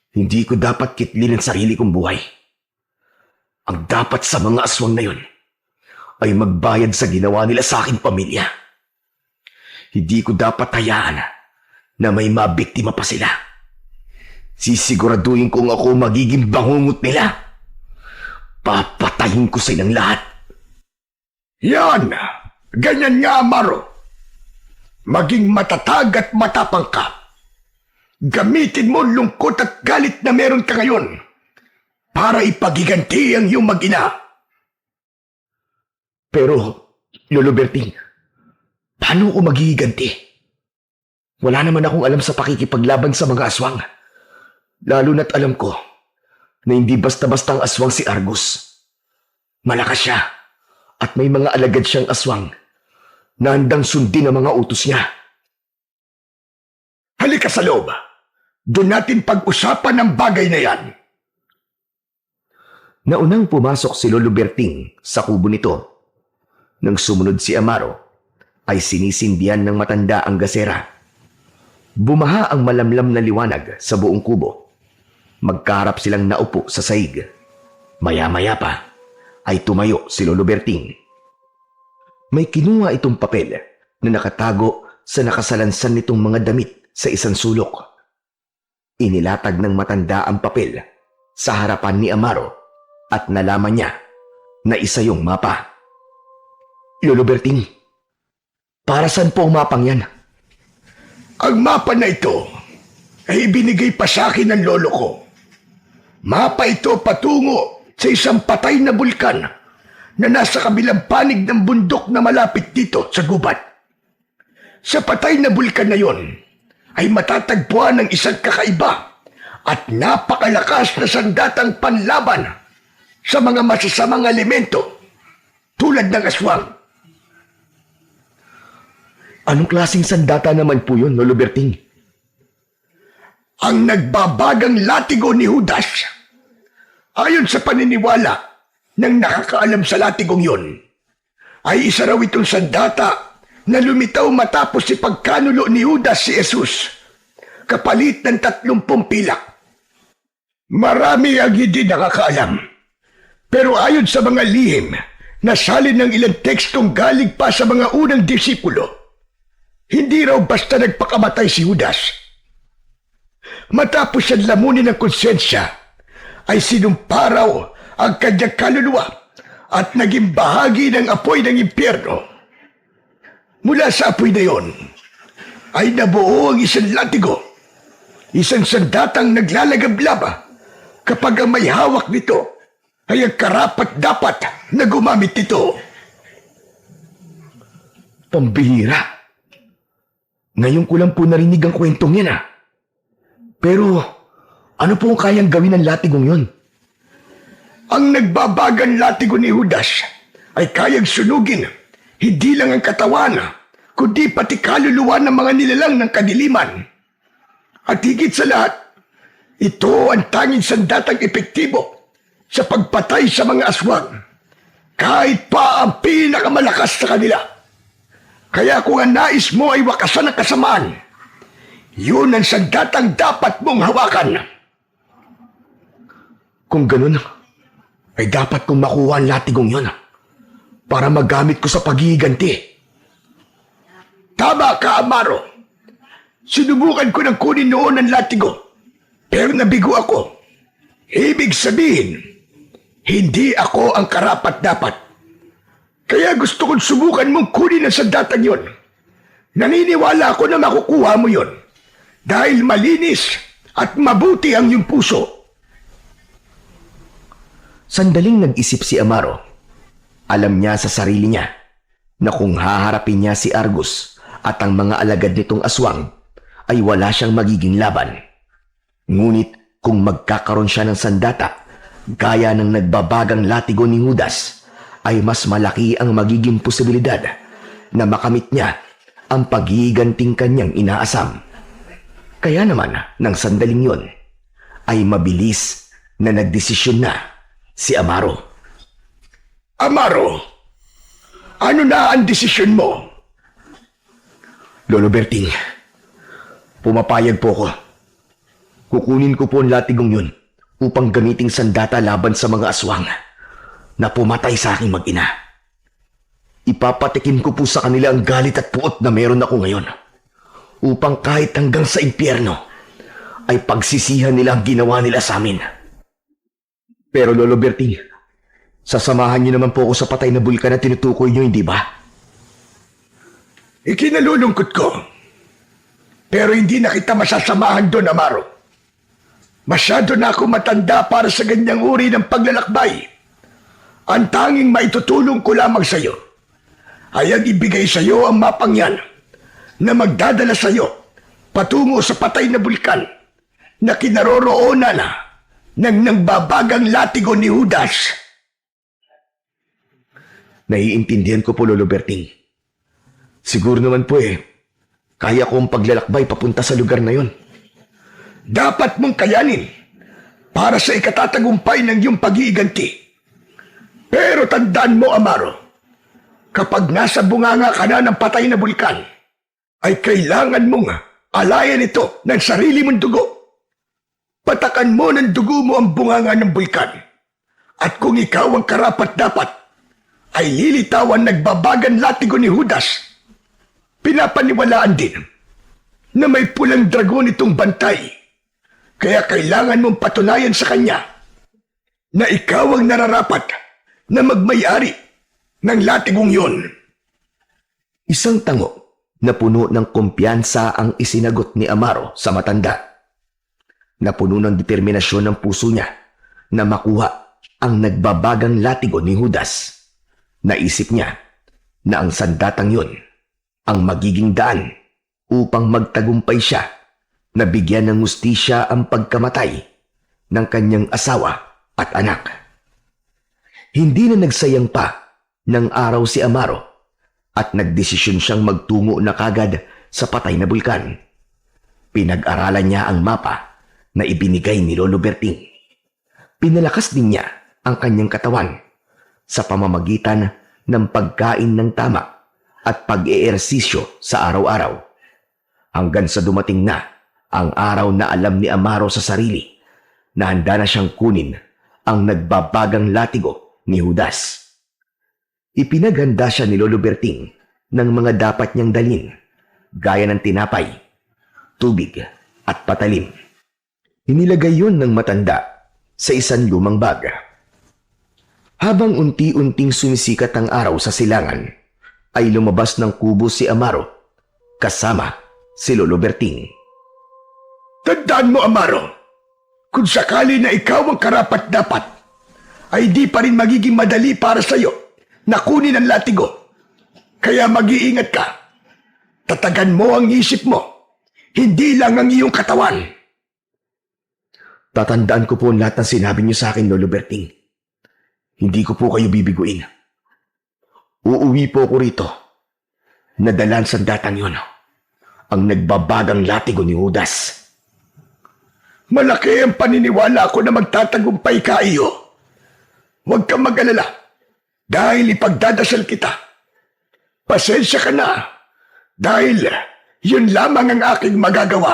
Hindi ko dapat kitlin ang sarili kong buhay. Ang dapat sa mga aswang na yun ay magbayad sa ginawa nila sa aking pamilya. Hindi ko dapat hayaan na may mabiktima pa sila. Sisiguraduhin kong ako magiging bangungot nila. Papatayin ko silang lahat. Yan! Ganyan nga, Amaro. Maging matatag at matapang ka. Gamitin mo lungkot at galit na meron ka ngayon para ipaghiganti ang iyong mag-ina. Pero, Lolo Berting, paano ko maghihiganti? Wala naman akong alam sa pakikipaglaban sa mga aswang. Lalo na't alam ko na hindi basta-bastang aswang si Argus. Malakas siya at may mga alagad siyang aswang na handang sundin ang mga utos niya. Halika sa loob. Doon natin pag-usapan ang bagay na yan. Naunang pumasok si Lolo Berting sa kubo nito. Nang sumunod si Amaro, ay sinisindihan ng matanda ang gasera. Bumaha ang malamlam na liwanag sa buong kubo. Magkaharap silang naupo sa sahig. Maya-maya pa ay tumayo si Lolo Berting. May kinuha itong papel na nakatago sa nakasalansan nitong mga damit sa isang sulok. Inilatag ng matanda ang papel sa harapan ni Amaro at nalaman niya na isa yung mapa. Lolo Berting, para saan po ang mapang yan? Ang mapa na ito ay ibinigay pa sa akin ng lolo ko. Mapa ito patungo sa isang patay na bulkan na nasa kabilang panig ng bundok na malapit dito sa gubat. Sa patay na bulkan na yon ay matatagpuan ng isang kakaiba at napakalakas na sandatang panlaban sa mga masasamang elemento tulad ng aswang. Anong klaseng sandata naman po yun, Lolo Berting? Ang nagbabagang latigo ni Judas. Ayon sa paniniwala ng nakakaalam sa latigong yon, ay isa raw itong sandata na lumitaw matapos si pagkanulo ni Judas si Jesus, kapalit ng 30 pilak. Marami ang hindi nakakaalam. Pero ayon sa mga lihim na salin ng ilang tekstong galing pa sa mga unang disipulo, hindi raw basta nagpakamatay si Judas. Matapos siyang lamunin ng konsensya, ay sinumpa raw ang kanyang kaluluwa at naging bahagi ng apoy ng impyerno. Mula sa apoy na yon, ay nabuo ang isang latigo, isang sandatang naglalagablab kapag ang may hawak nito ay ang karapat-dapat na gumamit nito. Pambihira. Ngayon ko lang po narinig ang kwentong yan Pero ano po ang kayang gawin ng latigong yon? Ang nagbabagang latigo ni Judas ay kayang sunugin hindi lang ang katawan, kundi pati kaluluwa ng mga nilalang ng kadiliman. At higit sa lahat, ito ang tanging sandatang epektibo sa pagpatay sa mga aswang, kahit pa ang pinakamalakas sa kanila. Kaya kung ang nais mo ay wakasan ang kasamaan, yun ang sandatang dapat mong hawakan. Kung ganun, ay dapat kong makuha ang latigong yon para magamit ko sa paghihiganti. Tama ka, Amaro. Sinubukan ko ng kunin noon ang latigo, pero nabigo ako. Ibig sabihin, hindi ako ang karapat-dapat. Kaya gusto kong subukan mong kunin ang sandatang yon. Naniniwala ako na makukuha mo yon dahil malinis at mabuti ang iyong puso. Sandaling nag-isip si Amaro. Alam niya sa sarili niya na kung haharapin niya si Argus at ang mga alagad nitong aswang, ay wala siyang magiging laban. Ngunit kung magkakaroon siya ng sandata, gaya ng nagbabagang latigo ni Judas, ay mas malaki ang magiging posibilidad na makamit niya ang paghihiganting kanyang inaasam. Kaya naman, ng sandaling yon, ay mabilis na nagdesisyon na si Amaro. Amaro, ano na ang desisyon mo? Lolo Berting, pumapayag po ko. Kukunin ko po ang latigong yun upang gamiting sandata laban sa mga aswang na pumatay sa aking mag-ina. Ipapatikim ko po sa kanila ang galit at puot na meron ako ngayon upang kahit hanggang sa impyerno ay pagsisihan nila ang ginawa nila sa amin. Pero Lolo Berting, sasamahan niyo naman po ako sa patay na bulkan na tinutukoy niyo, hindi ba? Ikinalulungkot ko. Pero hindi na kita masasamahan doon, Amaro. Masyado na ako matanda para sa ganyang uri ng paglalakbay. Ang tanging maitutulong ko lamang sa iyo ay ang ibigay sa iyo ang mapang yan na magdadala sa iyo patungo sa patay na bulkan na kinaroroonan ng nangbabagang latigo ni Judas. Naiintindihan ko po, Lolo Berting. Siguro naman po kaya ko ang paglalakbay papunta sa lugar na yon. Dapat mong kayanin para sa ikatatagumpay ng iyong pag-iiganti. Pero tandaan mo, Amaro, kapag nasa bunganga ka na ng patay na bulkan, ay kailangan mong alayan ito ng sarili mong dugo. Patakan mo ng dugo mo ang bunganga ng bulkan. At kung ikaw ang karapat-dapat, ay lilitawan nagbabagan latigo ni Judas. Pinapaniwalaan din na may pulang dragon itong bantay. Kaya kailangan mong patunayan sa kanya na ikaw ang nararapat na magmay-ari ng latigong yun. Isang tango na puno ng kumpiyansa ang isinagot ni Amaro sa matanda. Napuno ng determinasyon ng puso niya na makuha ang nagbabagang latigo ni Judas. Naisip niya na ang sandatang yun ang magiging daan upang magtagumpay siya na bigyan ng hustisya ang pagkamatay ng kanyang asawa at anak. Hindi na nagsayang pa ng araw si Amaro at nagdesisyon siyang magtungo na kagad sa patay na bulkan. Pinag-aralan niya ang mapa na ibinigay ni Lolo Berting. Pinalakas din niya ang kanyang katawan sa pamamagitan ng pagkain ng tama at pag-eehersisyo sa araw-araw. Hanggang sa dumating na ang araw na alam ni Amaro sa sarili na handa na siyang kunin ang nagbabagang latigo ni Judas. Ipinaghanda siya ni Lolo Berting ng mga dapat niyang dalhin, gaya ng tinapay, tubig at patalim. Inilagay yun ng matanda sa isang lumang bag. Habang unti-unting sumisikat ang araw sa silangan, ay lumabas ng kubo si Amaro kasama si Lolo Berting. Tandaan mo, Amaro, kung sakali na ikaw ang karapat-dapat, ay di pa rin magiging madali para sa'yo na kunin ang latigo. Kaya mag-iingat ka. Tatagan mo ang isip mo, hindi lang ang iyong katawan. Tatandaan ko po lahat ng sinabi niyo sa akin, Lolo Berting. Hindi ko po kayo bibiguin. Uuwi po ko rito. Nadalan sa datang yun ang nagbabagang latigo ni Judas. Malaki ang paniniwala ko na magtatagumpay ka, iyo. Huwag kang mag-alala dahil ipagdadasal kita. Pasensya ka na dahil yun lamang ang aking magagawa.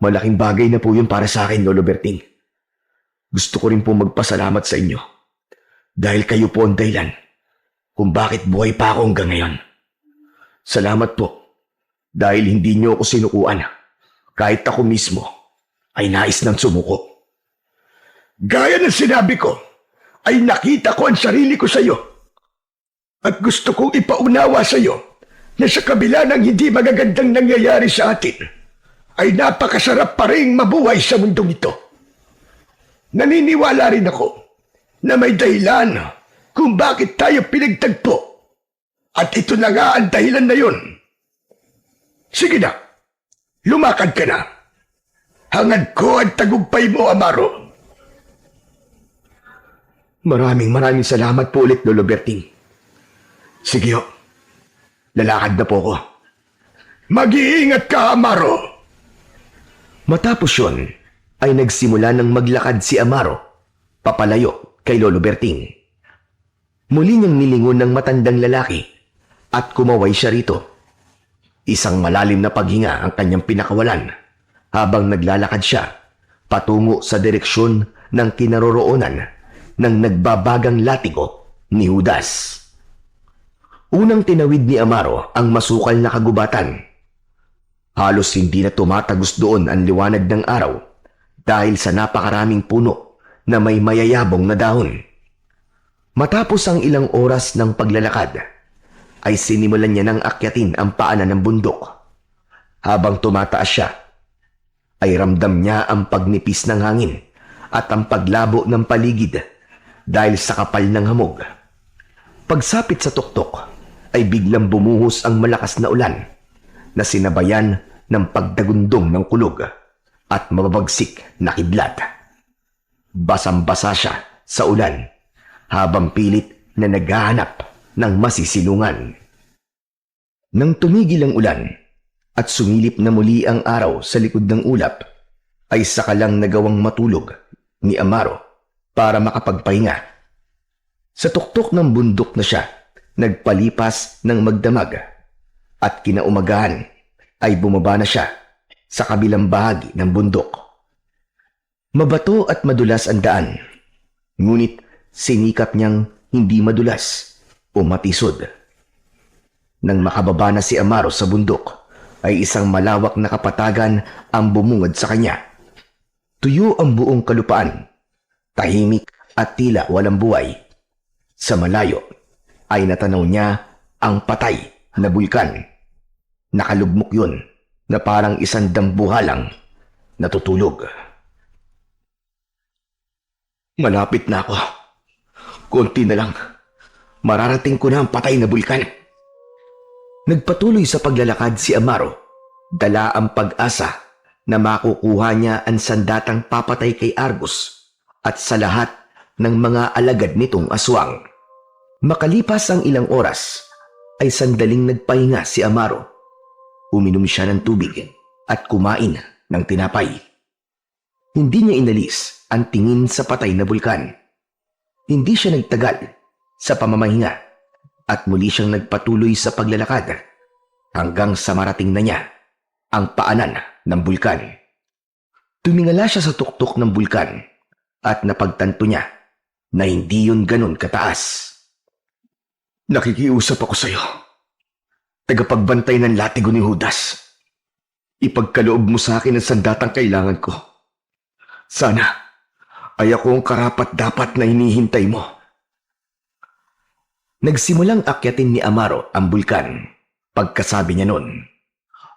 Malaking bagay na po yun para sa akin, Lolo Berting. Gusto ko rin po magpasalamat sa inyo dahil kayo po ang dahilan kung bakit buhay pa ako hanggang ngayon. Salamat po dahil hindi niyo ako sinukuan kahit ako mismo ay nais ng sumuko. Gaya ng sinabi ko, ay nakita ko ang sarili ko sa iyo. At gusto kong ipaunawa sa iyo na sa kabila ng hindi magagandang nangyayari sa atin, ay napakasarap pa rin mabuhay sa mundong ito. Naniniwala rin ako na may dahilan kung bakit tayo pinagtagpo. At ito na nga ang dahilan na yun. Sige na, lumakad ka na. Hangad ko ang tagumpay mo, Amaro. Maraming salamat po ulit, Lolo Berting. Sige ho, lalakad na po ko. Mag-iingat ka, Amaro. Matapos yun, ay nagsimula ng maglakad si Amaro papalayo kay Lolo Berting. Muli niyang nilingon ng matandang lalaki at kumaway siya rito. Isang malalim na paghinga ang kanyang pinakawalan habang naglalakad siya patungo sa direksyon ng kinaroroonan ng nagbabagang latigo ni Judas. Unang tinawid ni Amaro ang masukal na kagubatan. Halos hindi na tumatagos doon ang liwanag ng araw dahil sa napakaraming puno na may mayayabong na dahon. Matapos ang ilang oras ng paglalakad, ay sinimulan niya ng akyatin ang paanan ng bundok. Habang tumataas siya, ay ramdam niya ang pagnipis ng hangin at ang paglabo ng paligid dahil sa kapal ng hamog. Pagsapit sa tuktok, ay biglang bumuhos ang malakas na ulan na sinabayan ng pagdagundong ng kulog at mababagsik na kidlat. Basang-basa siya sa ulan habang pilit na naghahanap ng masisilungan. Nang tumigil ang ulan at sumilip na muli ang araw sa likod ng ulap, ay saka lang nagawang matulog ni Amaro para makapagpahinga. Sa tuktok ng bundok na siya nagpalipas ng magdamag at kinaumagahan ay bumaba na siya sa kabilang bahagi ng bundok. Mabato at madulas ang daan, ngunit sinikap niyang hindi madulas o matisod. Nang makababa na si Amaro sa bundok, ay isang malawak na kapatagan ang bumungad sa kanya. Tuyo ang buong kalupaan tahimik at tila walang buhay. Sa malayo ay natanaw niya ang patay na bulkan. Nakalugmok yun na parang isang dambuhalang natutulog. Malapit na ako. Konti na lang. Mararating ko na ang patay na bulkan. Nagpatuloy sa paglalakad si Amaro. Dala ang pag-asa na makukuha niya ang sandatang papatay kay Argus at sa lahat ng mga alagad nitong aswang. Makalipas ang ilang oras, ay sandaling nagpahinga si Amaro. Uminom siya ng tubig at kumain ng tinapay. Hindi niya inalis ang tingin sa patay na bulkan. Hindi siya nagtagal sa pamamahinga at muli siyang nagpatuloy sa paglalakad hanggang sa marating na niya ang paanan ng bulkan. Tumingala siya sa tuktok ng bulkan at napagtanto niya na hindi yun ganun kataas. Nakikiusap ako sa iyo, tagapagbantay ng latigo ni Judas. Ipagkaloob mo sa akin ang sandatang kailangan ko. Sana ay ako ang karapat-dapat na hinihintay mo. Nagsimulang akyatin ni Amaro ang bulkan pagkasabi niya nun.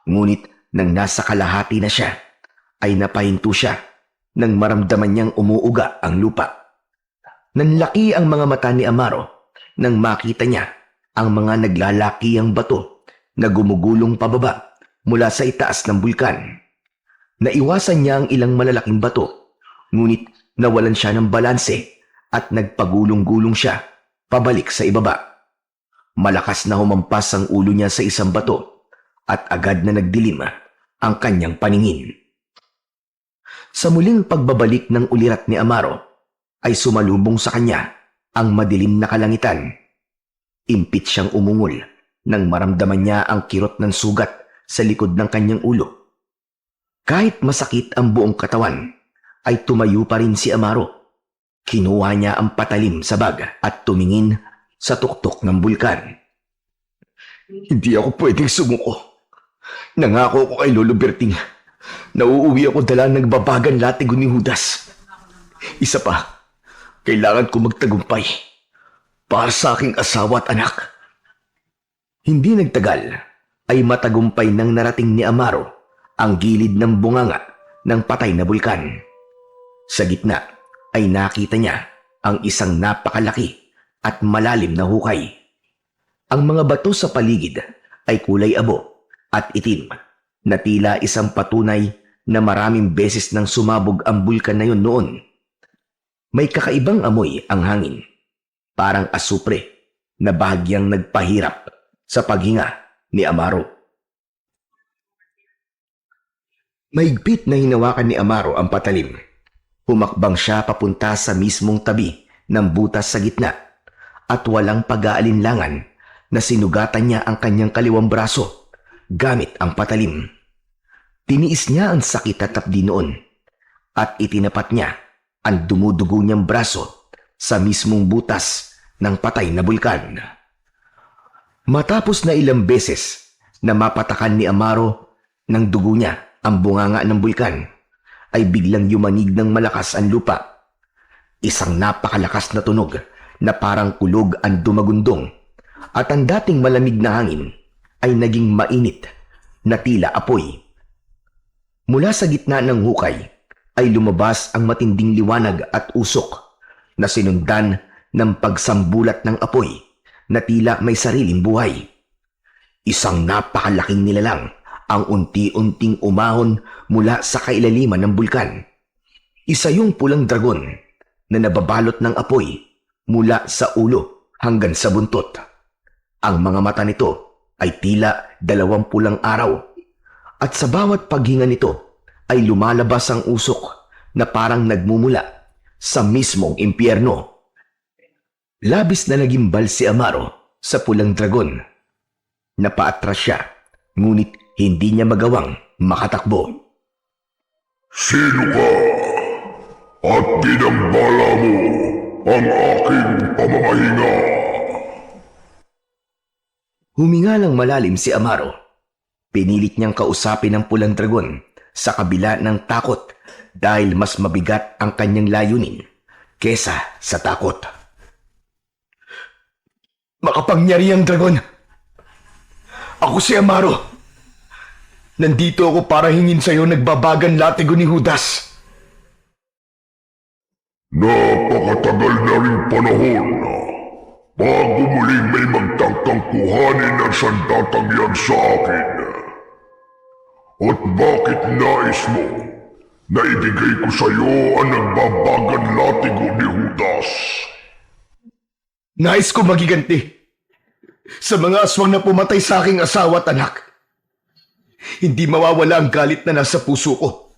Ngunit nang nasa kalahati na siya, ay napahinto siya nang maramdaman niyang umuuga ang lupa. Nanlaki ang mga mata ni Amaro nang makita niya ang mga naglalakihang bato na gumugulong pababa mula sa itaas ng bulkan. Naiwasan niya ang ilang malalaking bato, ngunit nawalan siya ng balanse at nagpagulong-gulong siya pabalik sa ibaba. Malakas na humampas ang ulo niya sa isang bato at agad na nagdilim ang kanyang paningin. Sa muling pagbabalik ng ulirat ni Amaro, ay sumalubong sa kanya ang madilim na kalangitan. Impit siyang umungol nang maramdaman niya ang kirot ng sugat sa likod ng kanyang ulo. Kahit masakit ang buong katawan, ay tumayo pa rin si Amaro. Kinuha niya ang patalim sa bag at tumingin sa tuktok ng bulkan. Hindi ako pwedeng sumuko. Nangako ko kay Lolo Berting na uuwi ako dala ng babagang latigo ni Judas. Isa pa, kailangan ko magtagumpay para sa aking asawa at anak. Hindi nagtagal ay matagumpay nang narating ni Amaro ang gilid ng bunganga ng patay na bulkan. Sa gitna ay nakita niya ang isang napakalaki at malalim na hukay. Ang mga bato sa paligid ay kulay abo at itim na tila isang patunay na maraming beses nang sumabog ang bulkan na yun noon. May kakaibang amoy ang hangin, parang asupre na bahagyang nagpahirap sa paghinga ni Amaro. Maigpit na hinawakan ni Amaro ang patalim. Humakbang siya papunta sa mismong tabi ng butas sa gitna at walang pag-aalinlangan na sinugatan niya ang kanyang kaliwang braso gamit ang patalim. Tiniis niya ang sakit at tapdi noon at itinapat niya ang dumudugo niyang braso sa mismong butas ng patay na bulkan. Matapos na ilang beses na mapatakan ni Amaro ng dugo niya ang bunganga ng bulkan, ay biglang yumanig ng malakas ang lupa. Isang napakalakas na tunog na parang kulog ang dumagundong at ang dating malamig na hangin ay naging mainit na tila apoy. Mula sa gitna ng hukay ay lumabas ang matinding liwanag at usok na sinundan ng pagsambulat ng apoy na tila may sariling buhay. Isang napakalaking nilalang ang unti-unting umahon mula sa kailaliman ng bulkan. Isa yung pulang dragon na nababalot ng apoy mula sa ulo hanggang sa buntot. Ang mga mata nito ay tila 20 pulang araw at sa bawat paghinga nito ay lumalabas ang usok na parang nagmumula sa mismong impyerno. Labis na nagimbal si Amaro sa pulang dragon. Napaatras siya, ngunit hindi niya magawang makatakbo. Sino ka? At tinambala mo ang aking pamamahinga. Huminga ng malalim si Amaro. Pinilit niyang kausapin ang pulang dragon sa kabila ng takot dahil mas mabigat ang kanyang layunin kesa sa takot. Makapangyarihang dragon! Ako si Amaro. Nandito ako para hingin sa'yo nagbabagang latigo ni Judas. Napakatagal na ring panahon na bago muling may magtangkang kuhanin ang sandatang yan sa akin. At bakit nais mo na ibigay ko sa iyo ang nagbabagang latigo ni Judas? Nais ko magiganti sa mga aswang na pumatay sa aking asawa at anak. Hindi mawawala ang galit na nasa puso ko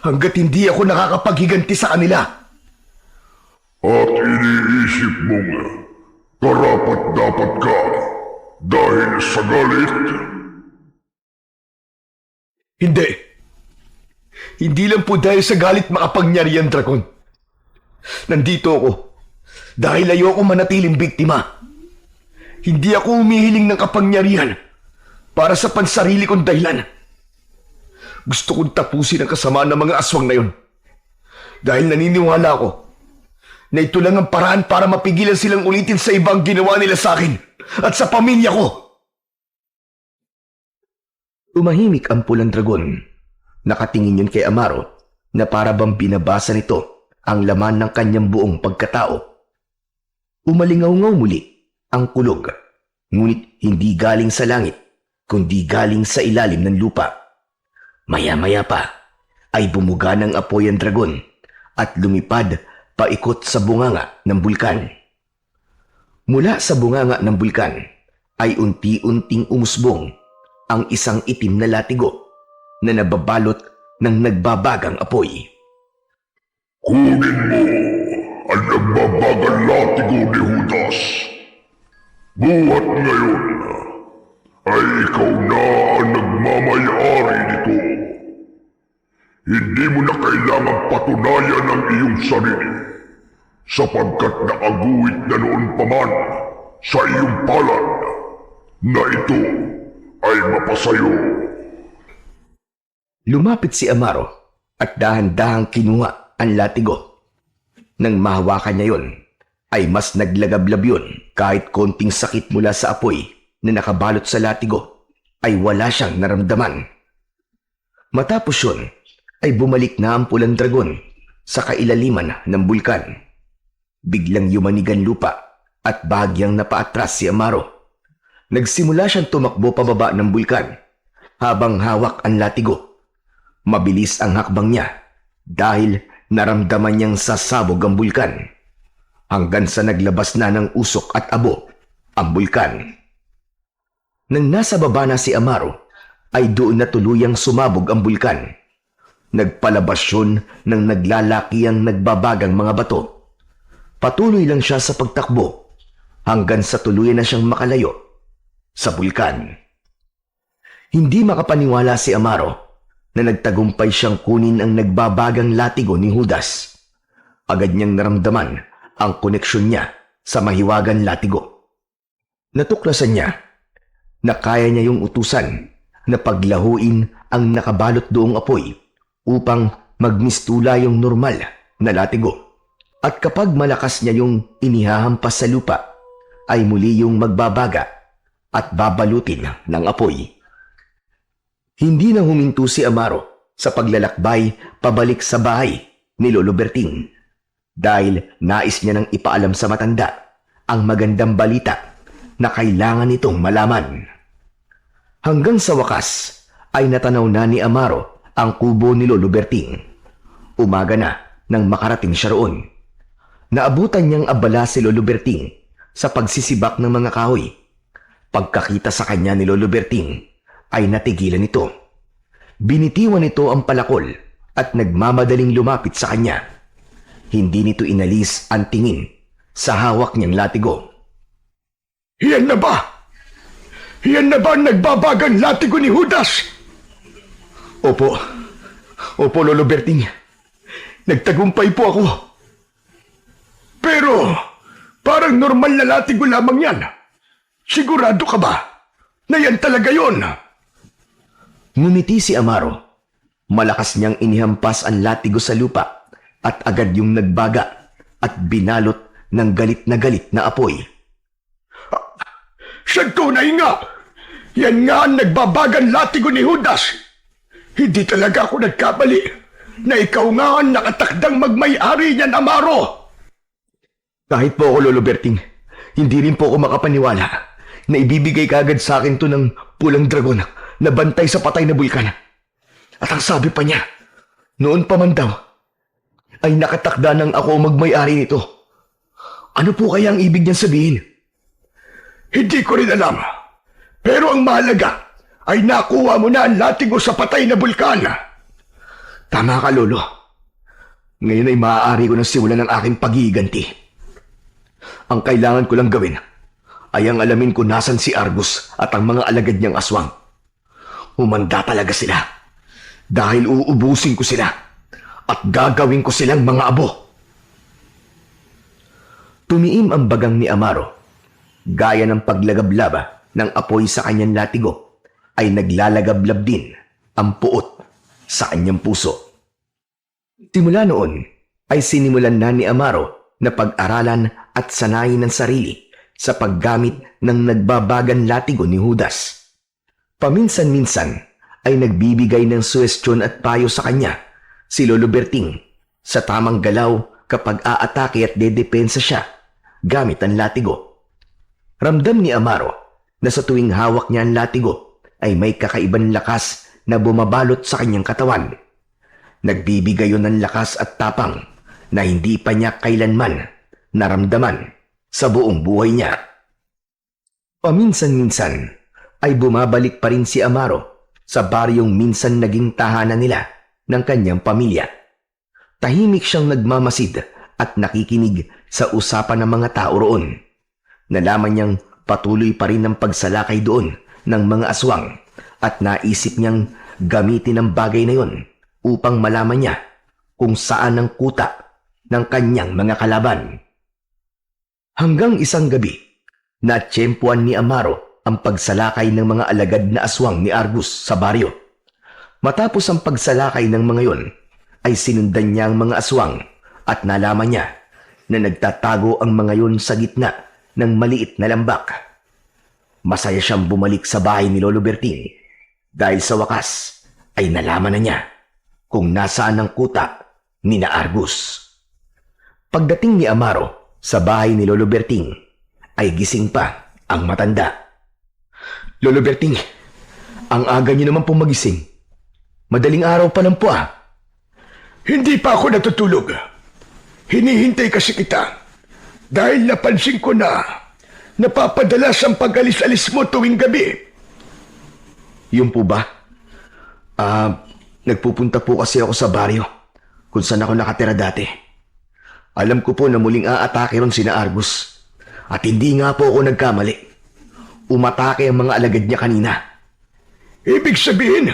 hanggat hindi ako nakakapaghiganti sa kanila. At iniisip mong karapat-dapat ka dahil sa galit? Hindi. Hindi lang po dahil sa galit makapangyarihan, dragon. Nandito ako dahil ayoko manatiling biktima. Hindi ako humihiling ng kapangyarihan para sa pansarili kong dahilan. Gusto kong tapusin ang kasamaan ng mga aswang na yun. Dahil naniniwala ako na ito lang ang paraan para mapigilan silang ulitin sa ibang ginawa nila sa akin at sa pamilya ko. Umahimik ang pulang dragon. Nakatingin yun kay Amaro na para bang binabasa nito ang laman ng kanyang buong pagkatao. Umalingaw-ngaw muli ang kulog, ngunit hindi galing sa langit, kundi galing sa ilalim ng lupa. Maya-maya pa ay bumuga ng apoy ang dragon at lumipad paikot sa bunganga ng bulkan. Mula sa bunganga ng bulkan ay unti-unting umusbong ang isang itim na latigo na nababalot ng nagbabagang apoy. Kunin mo ang nagbabagang latigo ni Judas. Buhat ngayon ay ikaw na ang nagmamayari nito. Hindi mo na kailangang patunayan ang iyong sarili sapagkat nakaguhit na noon pa man sa iyong palad na ito ay mapasayo. Lumapit si Amaro at dahan-dahang kinuha ang latigo. Nang mahawakan niya yon, ay mas naglagablab yun kahit konting sakit mula sa apoy na nakabalot sa latigo ay wala siyang naramdaman. Matapos yun, ay bumalik na ang pulang dragon sa kailaliman ng bulkan. Biglang yumanig ang lupa at bahagyang napaatras si Amaro. Nagsimula siyang tumakbo pababa ng bulkan habang hawak ang latigo. Mabilis ang hakbang niya dahil naramdaman niyang sasabog ang bulkan hanggang sa naglabas na ng usok at abo ang bulkan. Nang nasa baba na si Amaro, ay doon na tuluyang sumabog ang bulkan. Nagpalabas yun ng naglalakiyang nagbabagang mga bato. Patuloy lang siya sa pagtakbo hanggang sa tuluyan na siyang makalayo sa bulkan. Hindi makapaniwala si Amaro na nagtagumpay siyang kunin ang nagbabagang latigo ni Judas. Agad niyang naramdaman ang koneksyon niya sa mahiwagang latigo. Natuklasan niya na kaya niya yung utusan na paglahuin ang nakabalot doong apoy upang magmistula yung normal na latigo. At kapag malakas niya yung inihahampas sa lupa, ay muli yung magbabaga at babalutin ng apoy. Hindi na huminto si Amaro sa paglalakbay pabalik sa bahay ni Lolo Berting dahil nais niya nang ipaalam sa matanda ang magandang balita na kailangan nitong malaman. Hanggang sa wakas ay natanaw na ni Amaro ang kubo ni Lolo Berting. Umaga na nang makarating siya roon. Naabutan niyang abala si Lolo Berting sa pagsisibak ng mga kahoy. Pagkakita sa kanya ni Lolo Berting ay natigilan ito. Binitiwan nito ang palakol at nagmamadaling lumapit sa kanya. Hindi nito inalis ang tingin sa hawak niyang latigo. Yan na ba? Yan na ba ang nagbabagang latigo ni Judas? Opo. Opo, Lolo Berting. Nagtagumpay po ako. Pero parang normal na latigo lamang yan. Sigurado ka ba na yan talaga yon? Ngumiti si Amaro. Malakas niyang inihampas ang latigo sa lupa at agad yung nagbaga at binalot ng galit na apoy. Siya tunay nga! Yan nga ang nagbabagang latigo ni Judas! Hindi talaga ako nagkamali na ikaw nga ang nakatakdang magmay-ari niyan, Amaro! Kahit po ako, Lolo Berting, hindi rin po ako makapaniwala na ibibigay kagad sa akin to ng pulang dragon na bantay sa patay na bulkan. At ang sabi pa niya, noon pa man daw, ay nakatakda ng ako magmay-ari nito. Ano po kaya ang ibig niyang sabihin? Hindi ko rin alam. Pero ang mahalaga ay nakuha mo na ang latigo sa patay na bulkan. Tama ka, Lolo. Ngayon ay maaari ko na simulan ang aking pag-iiganti. Ang kailangan ko lang gawin ay ang alamin ko nasan si Argus at ang mga alagad niyang aswang. Humanda talaga sila dahil uubusin ko sila at gagawin ko silang mga abo. Tumiim ang bagang ni Amaro. Gaya ng paglagablaba ng apoy sa kanyang latigo, ay naglalagablab din ang puot sa kanyang puso. Simula noon, ay sinimulan na ni Amaro na pag-aralan at sanayin ng sarili sa paggamit ng nagbabagang latigo ni Judas. Paminsan-minsan ay nagbibigay ng suwestyon at payo sa kanya si Lolo Berting sa tamang galaw kapag aatake at dedepensa siya gamit ang latigo. Ramdam ni Amaro na sa tuwing hawak niya ang latigo ay may kakaibang lakas na bumabalot sa kanyang katawan. Nagbibigay yun ng lakas at tapang na hindi pa niya kailanman naramdaman sa buong buhay niya. Paminsan-minsan ay bumabalik pa rin si Amaro sa baryong minsan naging tahanan nila ng kanyang pamilya. Tahimik siyang nagmamasid at nakikinig sa usapan ng mga tao roon. Nalaman niyang patuloy pa rin ang pagsalakay doon ng mga aswang at naisip niyang gamitin ang bagay na yon upang malaman niya kung saan ang kuta ng kanyang mga kalaban. Hanggang isang gabi, natsyempuan ni Amaro ang pagsalakay ng mga alagad na aswang ni Argus sa baryo. Matapos ang pagsalakay ng mga yon, ay sinundan niya ang mga aswang at nalaman niya na nagtatago ang mga yon sa gitna ng maliit na lambak. Masaya siyang bumalik sa bahay ni Lolo Berting dahil sa wakas ay nalaman na niya kung nasaan ang kuta ni na Argus. Pagdating ni Amaro sa bahay ni Lolo Berting ay gising pa ang matanda. Lolo Berting, ang aga niyo naman pong magising. Madaling araw pa lang po ah. Hindi pa ako natutulog. Hinihintay kasi kita. Dahil napansin ko na napapadalas ang pag-alis-alis mo tuwing gabi. Yun po ba? Nagpupunta po kasi ako sa baryo kung saan ako nakatira dati. Alam ko po na muling aatake ron sina Argus. At hindi nga po ako nagkamali. Umatake ang mga alagad niya kanina. Ibig sabihin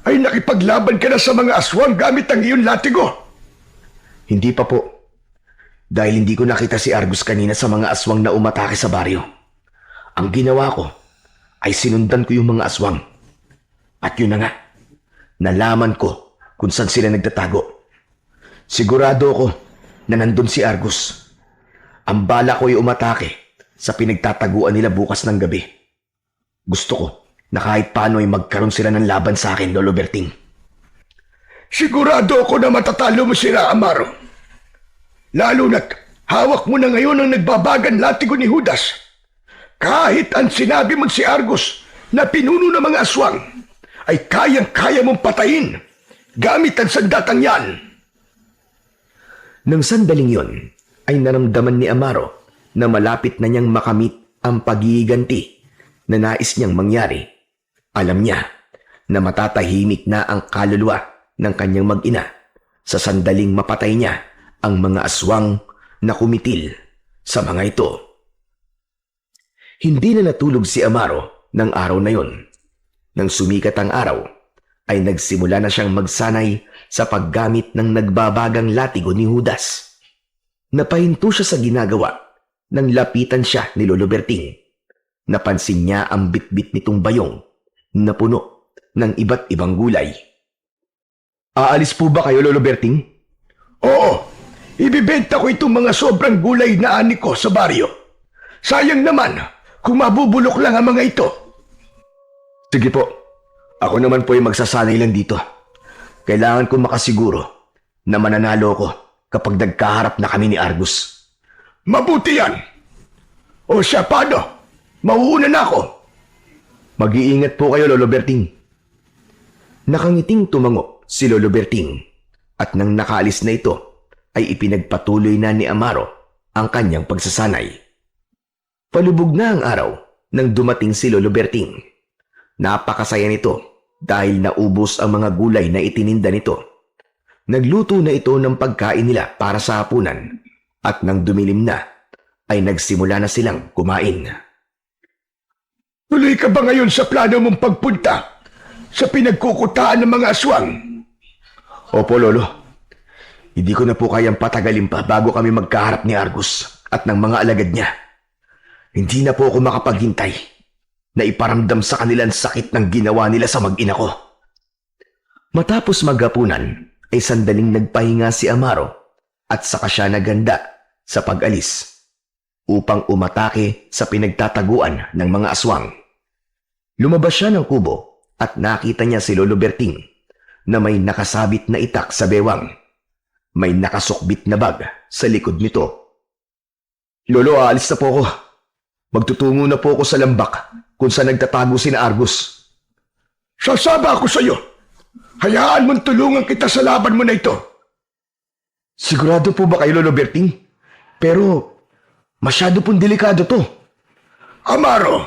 ay nakipaglaban ka na sa mga aswang gamit ang iyong latigo. Hindi pa po. Dahil hindi ko nakita si Argus kanina sa mga aswang na umatake sa baryo. Ang ginawa ko ay sinundan ko yung mga aswang. At yun na nga, nalaman ko kung saan sila nagtatago. Sigurado ako na nandun si Argus. Ang bala ko ay umatake sa pinagtataguan nila bukas ng gabi. Gusto ko na kahit paano ay magkaroon sila ng laban sa akin, Lolo Berting. Sigurado ako na matatalo mo sila, Amaro. Lalo na't hawak mo na ngayon ang nagbabagan latigo ni Judas. Kahit ang sinabi mo si Argus na pinuno ng mga aswang, ay kayang-kaya mong patayin gamit ang sandatang yan. Nang sandaling yon, ay naramdaman ni Amaro na malapit na niyang makamit ang pag-iiganti na nais niyang mangyari. Alam niya na matatahimik na ang kaluluwa ng kanyang mag-ina sa sandaling mapatay niya ang mga aswang na kumitil sa mga ito. Hindi na natulog si Amaro ng araw na yon. Nang sumikat ang araw, ay nagsimula na siyang magsanay sa paggamit ng nagbabagang latigo ni Judas. Napahinto siya sa ginagawa nang lapitan siya ni Lolo Berting. Napansin niya ang bitbit nitong bayong na puno ng iba't ibang gulay. Aalis po ba kayo, Lolo Berting? Oo, Ibibenta ko itong mga sobrang gulay na ani ko sa baryo. Sayang naman kung mabubulok lang ang mga ito. Sige po. Ako naman po yung magsasanay lang dito. Kailangan ko makasiguro na mananalo ko kapag nagkaharap na kami ni Argus. Mabuti yan. O siya, paano? Mauuna na ako. Mag-iingat po kayo, Lolo Berting. Nakangiting tumango si Lolo Berting at nang nakaalis na ito, ay ipinagpatuloy na ni Amaro ang kanyang pagsasanay. Palubog na ang araw nang dumating si Lolo Berting. Napakasaya nito dahil naubos ang mga gulay na itininda nito. Nagluto na ito ng pagkain nila para sa hapunan at nang dumilim na ay nagsimula na silang kumain. Tuloy ka ba ngayon sa plano mong pagpunta sa pinagkukutaan ng mga aswang? Opo, Lolo. Hindi ko na po kayang patagalin pa bago kami magkaharap ni Argus at ng mga alagad niya. Hindi na po ako makapaghintay na iparamdam sa kanila ang sakit ng ginawa nila sa mag-ina ko. Matapos maghapunan, ay sandaling nagpahinga si Amaro at saka siya naganda sa pag-alis upang umatake sa pinagtataguan ng mga aswang. Lumabas siya ng kubo at nakita niya si Lolo Berting na may nakasabit na itak sa bewang. May nakasukbit na bag sa likod nito. Lolo, aalis na po ako. Magtutungo na po ako sa lambak kung saan nagtatago si na Argus. Sasama ako sa iyo. Hayaan mong tulungan kita sa laban mo na ito. Sigurado po ba kayo, Lolo Berting? Pero masyado pong delikado to. Amaro,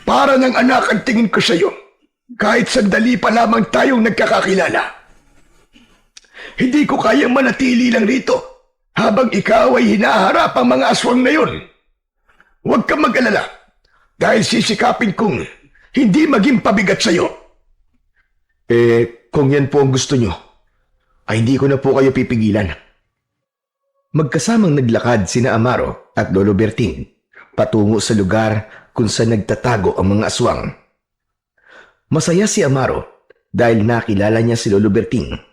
para ng anak ang tingin ko sa iyo. Kahit sandali pa lamang tayong nagkakakilala. Hindi ko kayang manatili lang rito habang ikaw ay hinaharap ang mga aswang na yon. Huwag kang mag-alala dahil sisikapin kong hindi maging pabigat sa iyo. Kung yan po ang gusto nyo, ay hindi ko na po kayo pipigilan. Magkasamang naglakad sina Amaro at Lolo Berting patungo sa lugar kung saan nagtatago ang mga aswang. Masaya si Amaro dahil nakilala niya si Lolo Berting.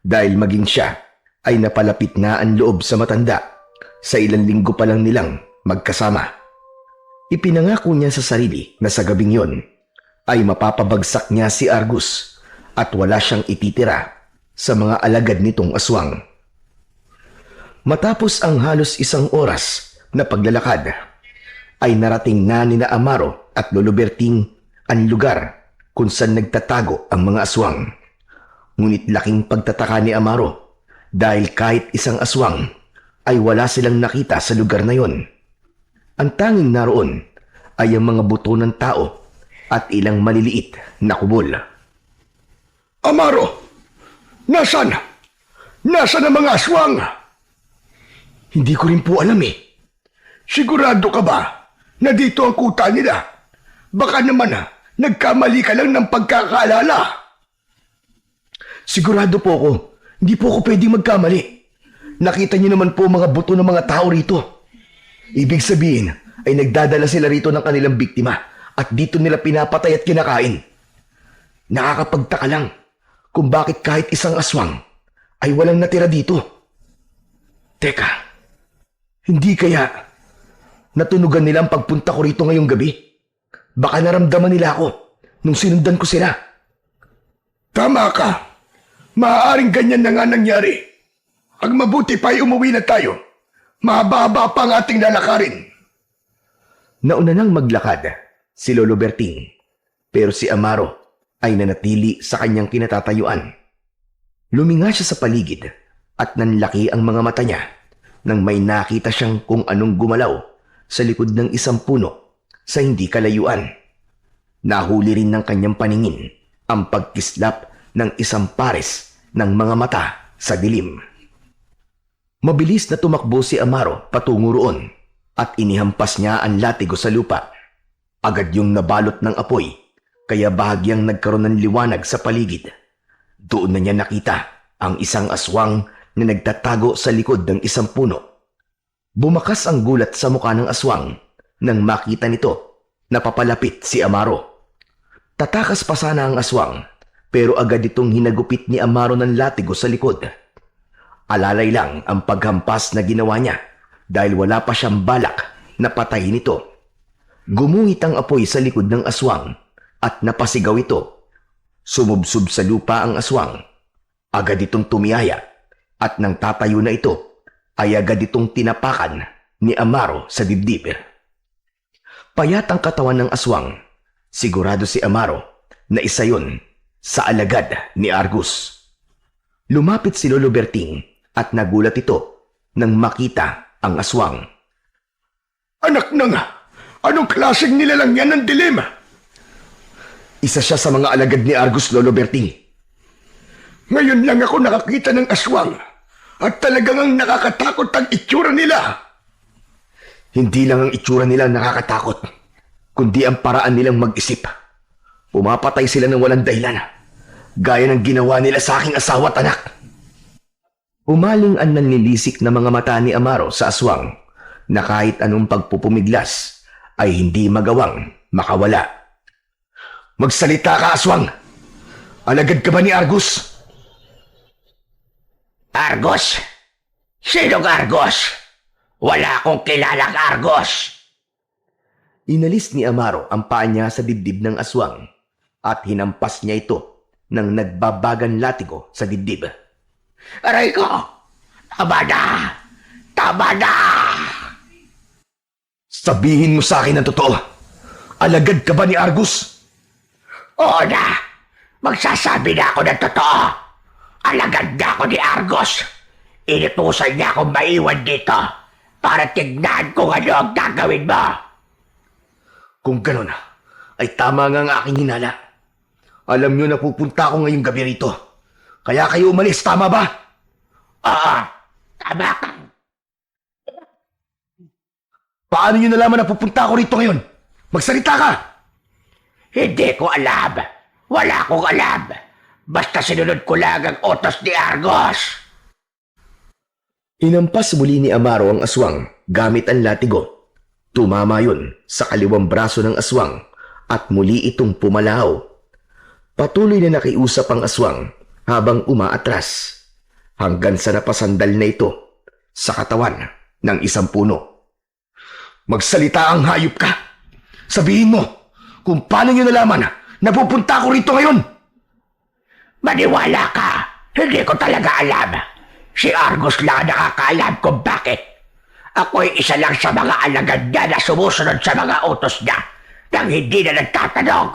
Dahil maging siya ay napalapit na ang loob sa matanda sa ilang linggo pa lang nilang magkasama. Ipinangako niya sa sarili na sa gabing yon ay mapapabagsak niya si Argus at wala siyang ititira sa mga alagad nitong aswang. Matapos ang halos 1 oras na paglalakad, ay narating na ni Amaro at Lolo Berting ang lugar kung saan nagtatago ang mga aswang. Ngunit laking pagtataka ni Amaro dahil kahit isang aswang ay wala silang nakita sa lugar na yon. Ang tanging naroon ay ang mga buto ng tao at ilang maliliit na kubol. Amaro, nasan? Nasaan ang mga aswang? Hindi ko rin po alam eh. Sigurado ka ba na dito ang kuta nila? Baka naman nagkamali ka lang ng pagkakaalala. Sigurado po ako, hindi po ako pwedeng magkamali. Nakita niyo naman po mga buto ng mga tao rito. Ibig sabihin ay nagdadala sila rito ng kanilang biktima at dito nila pinapatay at kinakain. Nakakapagtaka lang kung bakit kahit isang aswang ay walang natira dito. Teka, hindi kaya natunugan nila ang pagpunta ko rito ngayong gabi? Baka naramdaman nila ako nung sinundan ko sila. Tama ka. Maaaring ganyan na nga nangyari. Ang mabuti pa ay umuwi na tayo. Mahaba-haba pa ang ating lalakarin. Nauna nang maglakad si Lolo Berting, pero si Amaro ay nanatili sa kanyang kinatatayuan. Luminga siya sa paligid at nanlaki ang mga mata niya nang may nakita siyang kung anong gumalaw sa likod ng isang puno sa hindi kalayuan. Nahuli rin ng kanyang paningin ang pagkislap ng isang pares ng mga mata sa dilim. Mabilis na tumakbo si Amaro patungo roon at inihampas niya ang latigo sa lupa. Agad yung nabalot ng apoy kaya bahagyang nagkaroon ng liwanag sa paligid. Doon na niya nakita ang isang aswang na nagtatago sa likod ng isang puno. Bumakas ang gulat sa mukha ng aswang nang makita nito na papalapit si Amaro. Tatakas pa sana ang aswang pero agad itong hinagupit ni Amaro ng latigo sa likod. Alalay lang ang paghampas na ginawa niya dahil wala pa siyang balak na patayin ito. Gumuhit ang apoy sa likod ng aswang at napasigaw ito. Sumubsob sa lupa ang aswang. Agad itong tumiyaya at nang tatayo na ito ay agad itong tinapakan ni Amaro sa dibdib. Payat ang katawan ng aswang. Sigurado si Amaro na isa yun sa alagad ni Argus. Lumapit si Lolo Berting at nagulat ito nang makita ang aswang. Anak na nga! Anong klaseng nilalang yan ng dilim? Isa siya sa mga alagad ni Argus, Lolo Berting. Ngayon lang ako nakakita ng aswang at talagang ang nakakatakot ang itsura nila. Hindi lang ang itsura nila ang nakakatakot, kundi ang paraan nilang mag-isip. Pumapatay sila ng walang dahilan, gaya ng ginawa nila sa aking asawa at anak. Umaling ang nanlilisik na mga mata ni Amaro sa aswang na kahit anong pagpupumiglas ay hindi magawang makawala. Magsalita ka, aswang! Alagad ka ba ni Argus? Argos? Sinong Argos? Wala akong kilalang Argos. Inalis ni Amaro ang paa niya sa dibdib ng aswang at hinampas niya ito ng nagbabagan latigo sa dibdib. Aray ko! Tama na! Tama na! Sabihin mo sa akin ang totoo. Alagad ka ba ni Argus? Oo na! Magsasabi na ako ng totoo! Alagad na ako ni Argos! Inutusan niya akong maiwan dito para tignan kung ano ang gagawin mo! Kung ganun, ay tama nga ang aking hinala. Alam niyo na pupunta ako ngayong gabi rito. Kaya kayo umalis, tama ba? Oo! Tama ka! Paano niyo nalaman na pupunta ako rito ngayon? Magsalita ka! Hindi ko alam! Wala akong alam! Basta sinunod ko lang ang utos ni Argos! Inampas muli ni Amaro ang aswang gamit ang latigo. Tumama yun sa kaliwang braso ng aswang at muli itong pumalaw. Patuloy na nakiusap ang aswang habang umaatras hanggang sa napasandal na ito sa katawan ng isang puno. Magsalita ang hayop ka! Sabihin mo kung paano niyo nalaman na pupunta ako rito ngayon! Maniwala ka! Hindi ko talaga alam! Si Argos lang nakakaalam kung bakit. Ako'y isa lang sa mga alagad niya na sumusunod sa mga utos niya nang hindi na nagtatanong.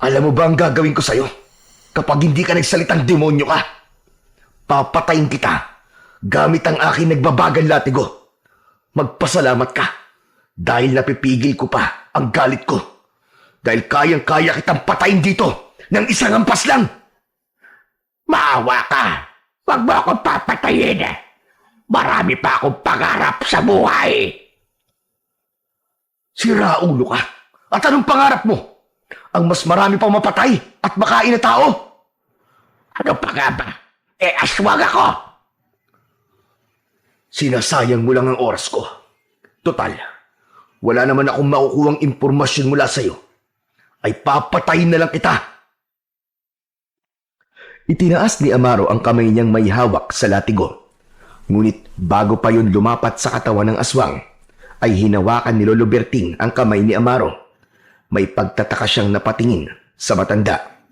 Alam mo ba ang gagawin ko sa'yo? Kapag hindi ka nagsalitang demonyo ka, papatayin kita gamit ang aking nagbabagang latigo. Magpasalamat ka dahil napipigil ko pa ang galit ko. Dahil kayang-kaya kitang patayin dito ng isang hampas lang. Maawa ka! Huwag mo akong papatayin! Marami pa akong pangarap sa buhay! Sira ulo ka. At anong pangarap mo? Ang mas marami pang mapatay at makain na tao? Ano pa nga ba? Aswang ako! Sinasayang mo lang ang oras ko. Total, wala naman akong makukuhang impormasyon mula sa'yo. Ay papatayin na lang kita. Itinaas ni Amaro ang kamay niyang may hawak sa latigo. Ngunit bago pa yun lumapat sa katawan ng aswang, ay hinawakan ni Lolo Berting ang kamay ni Amaro. May pagtataka siyang napatingin sa matanda.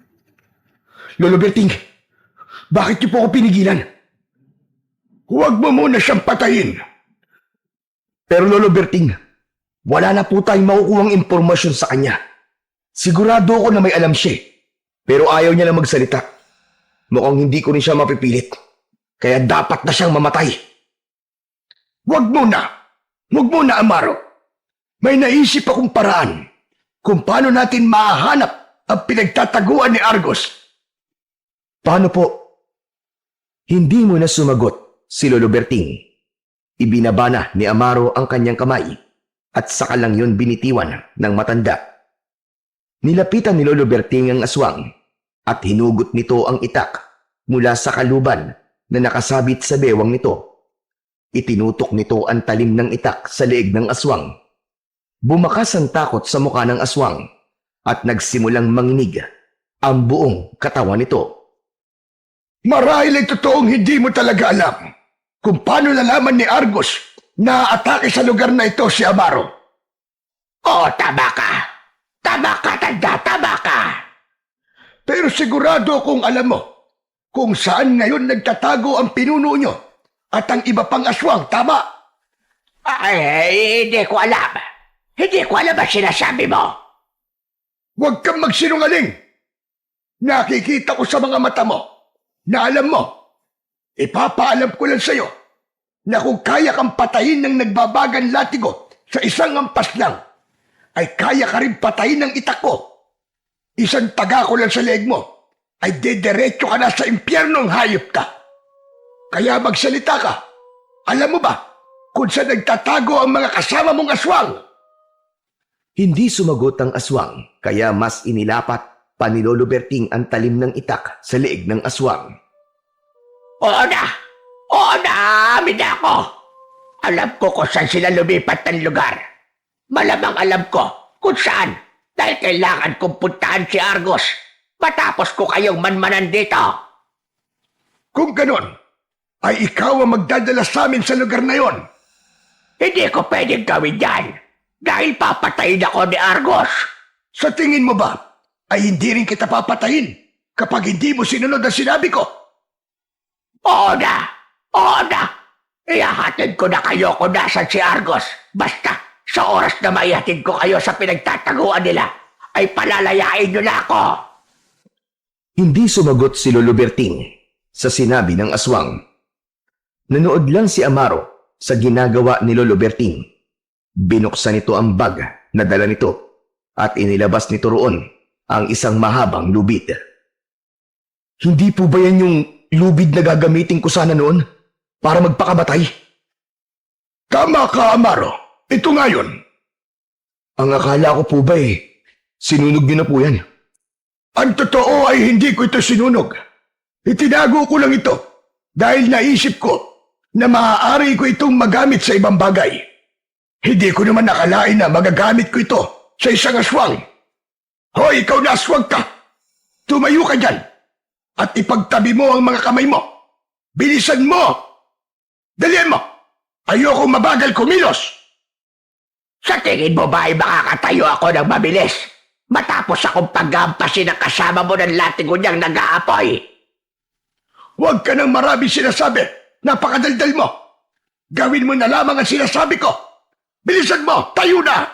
Lolo Berting, bakit niyo po ako pinigilan? Huwag mo muna siyang patayin. Pero Lolo Berting, wala na po tayong makukuhang impormasyon sa kanya. Sigurado ako na may alam siya. Pero ayaw niya lang magsalita. Mukhang hindi ko rin siya mapipilit. Kaya dapat na siyang mamatay. Huwag muna! Huwag muna, Amaro! May naisip akong paraan kung paano natin mahanap ang pinagtataguan ni Argos. Paano po? Hindi mo na sumagot si Lolo Berting. Ibinaba na ni Amaro ang kanyang kamay at saka lang yun binitiwan ng matanda. Nilapitan ni Lolo Berting ang aswang at hinugot nito ang itak mula sa kaluban na nakasabit sa bewang nito. Itinutok nito ang talim ng itak sa leeg ng aswang. Bumakas ang takot sa mukha ng aswang at nagsimulang manginig ang buong katawan nito. Marahil ay totoong hindi mo talaga alam kung paano nalaman ni Argos na atake sa lugar na ito si Amaro. Oo, tama ka. Tama ka, tanda, tama ka. Pero sigurado kung alam mo kung saan ngayon nagtatago ang pinuno nyo at ang iba pang aswang, tama? Ay, hindi ko alam. Hindi ko alam ang sinasabi mo. Huwag kang magsinungaling. Nakikita ko sa mga mata mo na alam mo. Ipapaalam ko lang sa'yo na kung kaya kang patayin ng nagbabagang latigo sa isang ampas lang, ay kaya ka rin patayin ng itak ko. Isang taga ko lang sa leeg mo, ay dederecho ka na sa impyernong hayop ka. Kaya magsalita ka. Alam mo ba kung saan nagtatago ang mga kasama mong aswang? Hindi sumagot ang aswang, kaya mas inilapat pa ni Lolo Berting ang talim ng itak sa leeg ng aswang. Oo na! Oo na! Amin na ako! Alam ko kung saan sila lumipat ng lugar. Malamang alam ko kung saan dahil kailangan kong puntahan si Argos matapos ko kayong manmanan dito. Kung ganon, ay ikaw ang magdadala sa amin sa lugar na yon. Hindi ko pwedeng gawin yan dahil papatayin ako ni Argos. Sa tingin mo ba, ay hindi rin kita papatayin kapag hindi mo sinunod ang sinabi ko? Oo na! Oo na! Ihahatid ko na kayo kung nasan si Argos. Basta sa oras na maihatid ko kayo sa pinagtataguan nila, ay palalayain nyo na ako. Hindi sumagot si Lolo Berting sa sinabi ng aswang. Nanood lang si Amaro sa ginagawa ni Lolo Berting. Binuksan nito ang bag na dala nito at inilabas nito roon ang isang mahabang lubid. Hindi po ba yan yung lubid na gagamitin ko sana noon para magpakamatay? Tama ka, Amaro. Ito nga yun. Ang akala ko po ba sinunog niyo na po yan. Ang totoo ay hindi ko ito sinunog. Itinago ko lang ito dahil naisip ko na maaari ko itong magamit sa ibang bagay. Hindi ko naman nakalain na magagamit ko ito sa isang aswang. Hoy, ikaw na aswang ka! Tumayo ka dyan at ipagtabi mo ang mga kamay mo. Bilisan mo! Dalian mo! Ayokong mabagal kumilos! Sa tingin mo ba ay makakatayo ako ng mabilis matapos akong paggampasin ng kasama mo ng latigo niyang nag-aapoy? Huwag ka nang maraming sinasabi. Napakadaldal mo. Gawin mo na lamang ang sinasabi ko. Bilisan mo! Tayo na!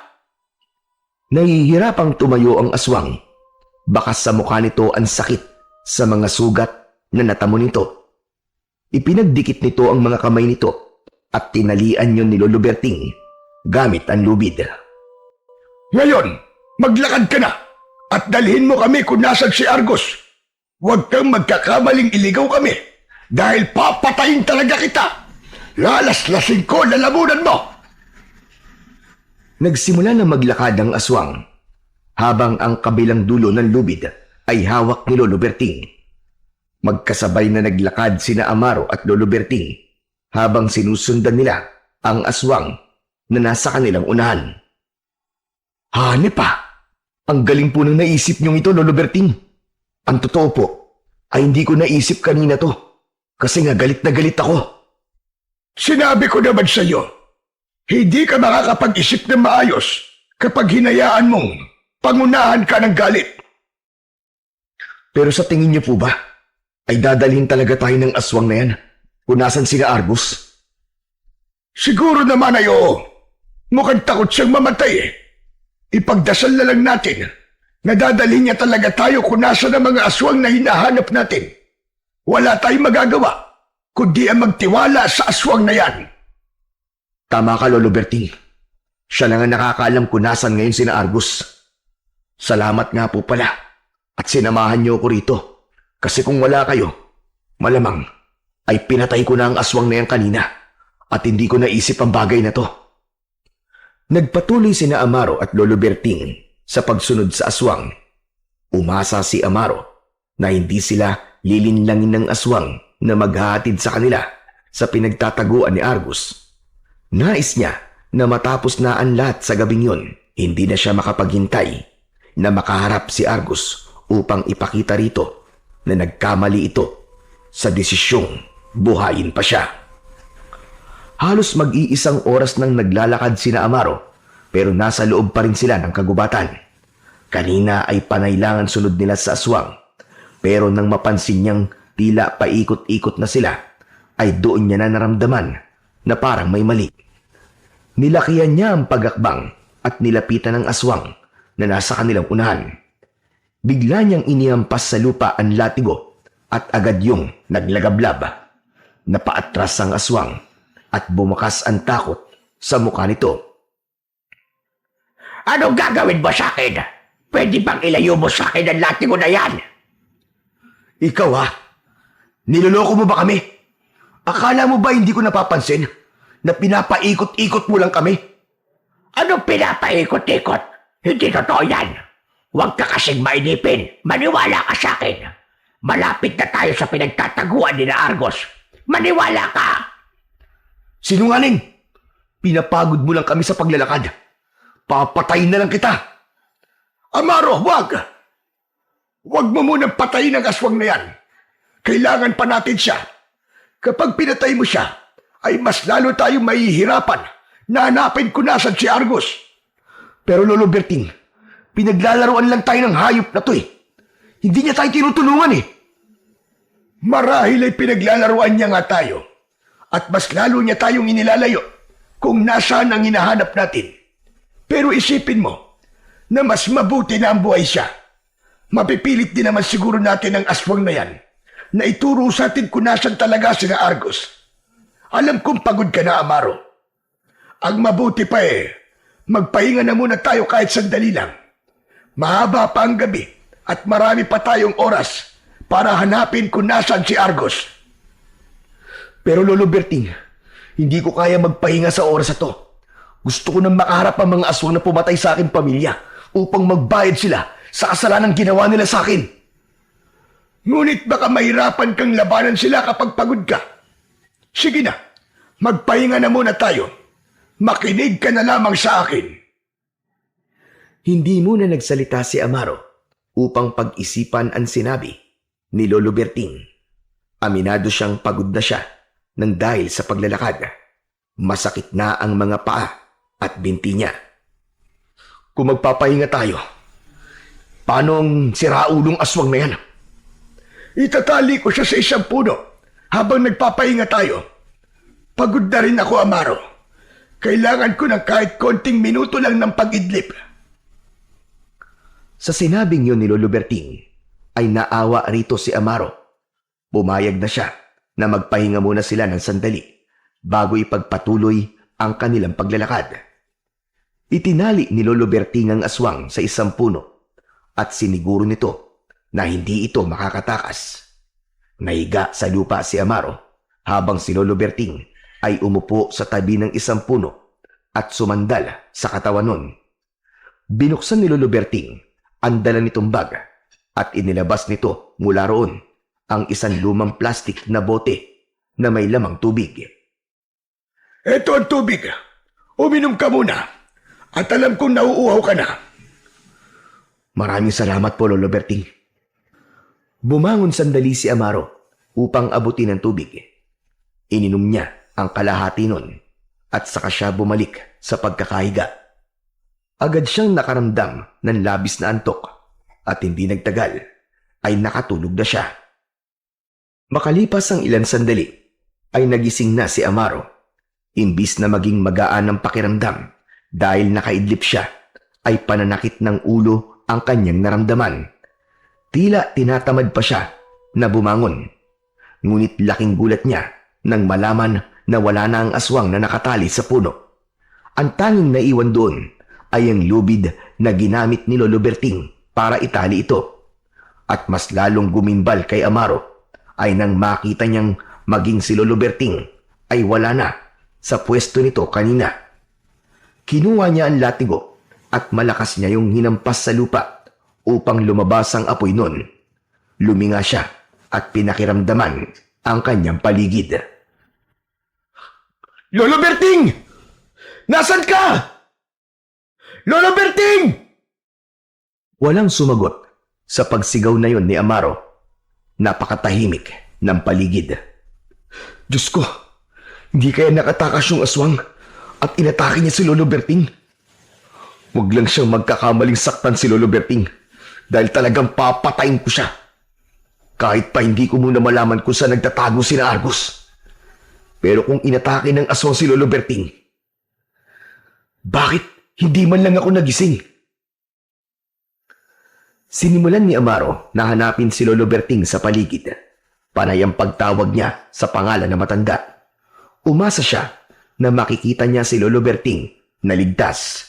Nahihirapang tumayo ang aswang. Bakas sa mukha nito ang sakit sa mga sugat na natamo nito. Ipinagdikit nito ang mga kamay nito at tinalian yun ni Lolo Berting gamit ang lubid. Ngayon, maglakad ka na at dalhin mo kami kung nasan si Argos. Huwag kang magkakamaling iligaw kami dahil papatayin talaga kita. Lalaslasin ko lalamunan mo. Nagsimula na maglakad ang aswang habang ang kabilang dulo ng lubid ay hawak ni Lolo Berting. Magkasabay na naglakad sina Amaro at Lolo Berting habang sinusundan nila ang aswang na nasa kanilang unahan. Hanep pa! Ang galing po ng naisip niyong ito, Lolo Berting. Ang totoo po ay hindi ko naisip kanina to kasi nga galit na galit ako. Sinabi ko naman sa iyo, hindi ka makakapag-isip ng maayos kapag hinayaan mong pangunahan ka ng galit. Pero sa tingin niyo po ba, ay dadalhin talaga tayo ng aswang na yan kung nasan sila Argos? Siguro naman ay oo. Mukhang takot siyang mamatay eh. Ipagdasal na lang natin na dadalhin niya talaga tayo kung nasa ng mga aswang na hinahanap natin. Wala tayong magagawa kundi ang magtiwala sa aswang na yan. Tama ka, Lolo Berting. Siya lang ang nakakaalam kung nasan ngayon sina Argos. Salamat nga po pala at sinamahan niyo ko rito. Kasi kung wala kayo, malamang ay pinatay ko na ang aswang na yan kanina at hindi ko naisip ang bagay na to. Nagpatuloy sina Amaro at Lolo Berting sa pagsunod sa aswang. Umasa si Amaro na hindi sila lilinlangin ng aswang na maghahatid sa kanila sa pinagtataguan ni Argos. Nais niya na matapos na ang lahat sa gabing yun, hindi na siya makapaghintay na makaharap si Argos upang ipakita rito na nagkamali ito sa desisyong buhayin pa siya. Halos mag-iisang oras nang naglalakad sina Amaro pero nasa loob pa rin sila ng kagubatan. Kanina ay panailangan sunod nila sa aswang pero nang mapansin niyang tila paikot-ikot na sila ay doon niya na naramdaman na parang may mali. Nilakihan niya ang pagakbang at nilapitan ng aswang na nasa kanilang unahan. Bigla niyang inihampas sa lupa ang latigo at agad yung naglagablab. Napaatras ang aswang at bumakas ang takot sa mukha nito. Anong gagawin mo sa akin? Pwede bang ilayo mo sa akin ang latigo na yan? Ikaw ha? Niloloko mo ba kami? Akala mo ba hindi ko napapansin na pinapaikot-ikot mo lang kami? Anong pinapaikot-ikot? Hindi totoo yan. Huwag ka kasing mainipin. Maniwala ka sa akin. Malapit na tayo sa pinagtataguan ni na Argos. Maniwala ka! Sinungaling! Pinapagod mo lang kami sa paglalakad. Papatayin na lang kita. Amaro, wag! Wag mo munang patayin ang aswang na yan. Kailangan pa natin siya. Kapag pinatay mo siya, ay mas lalo tayong mahihirapan na hanapin kung nasan si Argos. Pero Lolo Berting, pinaglalaroan lang tayo ng hayop na to eh. Hindi niya tayo tinutulungan eh. Marahil ay pinaglalaroan niya nga tayo. At mas lalo niya tayong inilalayo kung nasaan ang hinahanap natin. Pero isipin mo na mas mabuti na ang buhay siya. Mapipilit din naman siguro natin ang aswang na yan na ituro sa atin kung nasan talaga si na Argos. Alam kong pagod ka na, Amaro. Ang mabuti pa magpahinga na muna tayo kahit sandali lang. Mahaba pa ang gabi at marami pa tayong oras para hanapin kung nasan si Argos. Pero Lolo Berting, hindi ko kaya magpahinga sa oras na to. Gusto ko nang makaharap ang mga aswang na pumatay sa aking pamilya upang magbayad sila sa kasalanang ginawa nila sa akin. Ngunit baka mahirapan kang labanan sila kapag pagod ka. Sige na, magpahinga na muna tayo. Makinig ka na lamang sa akin. Hindi muna nagsalita si Amaro upang pag-isipan ang sinabi ni Lolo Berting. Aminado siyang pagod na siya nang dahil sa paglalakad. Masakit na ang mga paa at binti niya. Kung magpapahinga tayo, paano ang siraulong aswang na yan? Itatali ko siya sa isang puno habang nagpapahinga tayo. Pagod na rin ako, Amaro. Kailangan ko ng kahit konting minuto lang ng pag-idlip. Sa sinabing yun ni Lolo Berting, ay naawa rito si Amaro. Pumayag na siya na magpahinga muna sila ng sandali bago ipagpatuloy ang kanilang paglalakad. Itinali ni Lolo Berting ang aswang sa isang puno at siniguro nito na hindi ito makakatakas. Nahiga sa lupa si Amaro habang si Lolo Berting ay umupo sa tabi ng isang puno at sumandal sa katawan nun. Binuksan ni Lolo Berting ang dala nitong bag at inilabas nito mula roon ang isang lumang plastik na bote na may lamang tubig. Ito ang tubig. Uminom ka muna. At alam kong nauuhaw ka na. Maraming salamat po, Lolo Berting. Bumangon sandali si Amaro upang abutin ang tubig. Ininom niya ang kalahati nun at saka siya bumalik sa pagkakahiga. Agad siyang nakaramdam ng labis na antok at hindi nagtagal ay nakatulog na siya. Makalipas ang ilang sandali ay nagising na si Amaro. Imbis na maging magaan ang pakiramdam dahil nakaidlip siya, ay pananakit ng ulo ang kanyang naramdaman. Tila tinatamad pa siya na bumangon. Ngunit laking gulat niya nang malaman na wala na ang aswang na nakatali sa puno. Ang tanging naiwan doon ay ang lubid na ginamit ni Lolo Berting para itali ito. At mas lalong gumimbal kay Amaro ay nang makita niyang maging si Lolo Berting ay wala na sa pwesto nito kanina. Kinuha niya ang latigo at malakas niya yung hinampas sa lupa upang lumabas ang apoy nun. Luminga siya at pinakiramdaman ang kanyang paligid. Lolo Berting! Nasaan ka? Lolo Berting! Walang sumagot sa pagsigaw na yon ni Amaro. Napakatahimik ng paligid. Diyos ko, hindi kaya nakatakas yung aswang at inatake niya si Lolo Berting? Huwag lang siyang magkakamaling saktan si Lolo Berting dahil talagang papatayin ko siya. Kahit pa hindi ko muna malaman kung saan nagtatago si Argus. Pero kung inatake ng aswang si Lolo Berting, bakit hindi man lang ako nagising? Sinimulan ni Amaro na hanapin si Lolo Berting sa paligid. Panay ang pagtawag niya sa pangalan na matanda. Umasa siya na makikita niya si Lolo Berting na ligtas.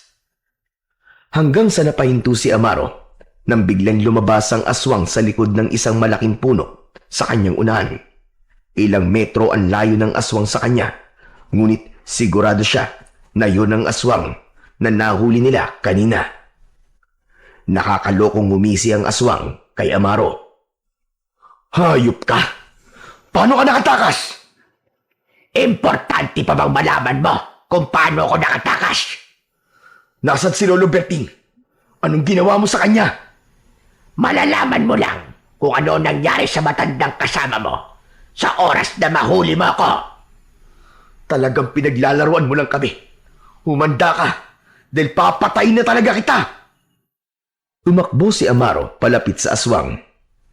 Hanggang sa napahinto si Amaro nang biglang lumabas ang aswang sa likod ng isang malaking puno sa kanyang unahan. Ilang metro ang layo ng aswang sa kanya, ngunit sigurado siya na yun ang aswang na nahuli nila kanina. Nakakalokong ngumisi ang aswang kay Amaro. Hayop ka! Paano ka nakatakas? Importante pa bang malaman mo kung paano ako nakatakas? Nasaan si Lolo Berting? Anong ginawa mo sa kanya? Malalaman mo lang kung ano nangyari sa matandang kasama mo sa oras na mahuli mo ako. Talagang pinaglalaruan mo lang kami. Humanda ka dahil papatayin na talaga kita. Tumakbo si Amaro palapit sa aswang.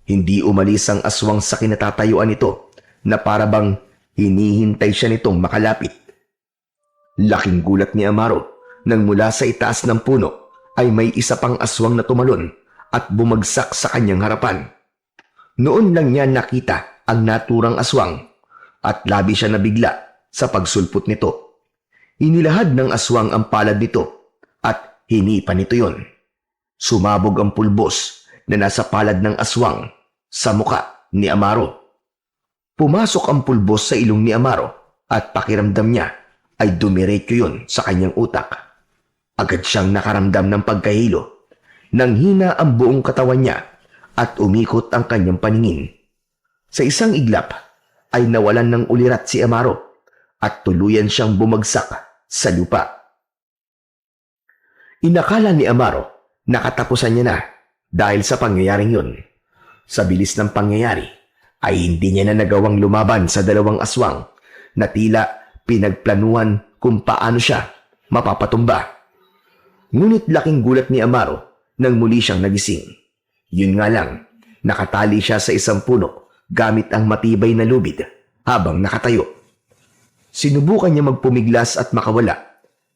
Hindi umalis ang aswang sa kinatatayuan nito na parabang hinihintay siya nitong makalapit. Laking gulat ni Amaro nang mula sa itaas ng puno ay may isa pang aswang na tumalon at bumagsak sa kanyang harapan. Noon lang niya nakita ang naturang aswang at labi siya nabigla sa pagsulpot nito. Inilahad ng aswang ang palad nito at hinipa nito yon. Sumabog ang pulbos na nasa palad ng aswang sa muka ni Amaro. Pumasok ang pulbos sa ilong ni Amaro at pakiramdam niya ay dumiretso yun sa kanyang utak. Agad siyang nakaramdam ng pagkahilo. Nanghina ang buong katawan niya at umikot ang kanyang paningin. Sa isang iglap ay nawalan ng ulirat si Amaro at tuluyan siyang bumagsak sa lupa. Inakala ni Amaro na katapusan niya na dahil sa pangyayaring yun. Sa bilis ng pangyayari ay hindi niya na nagawang lumaban sa dalawang aswang na tila pinagplanuhan kung paano siya mapapatumba. Ngunit laking gulat ni Amaro nang muli siyang nagising. Yun nga lang, nakatali siya sa isang puno gamit ang matibay na lubid habang nakatayo. Sinubukan niya magpumiglas at makawala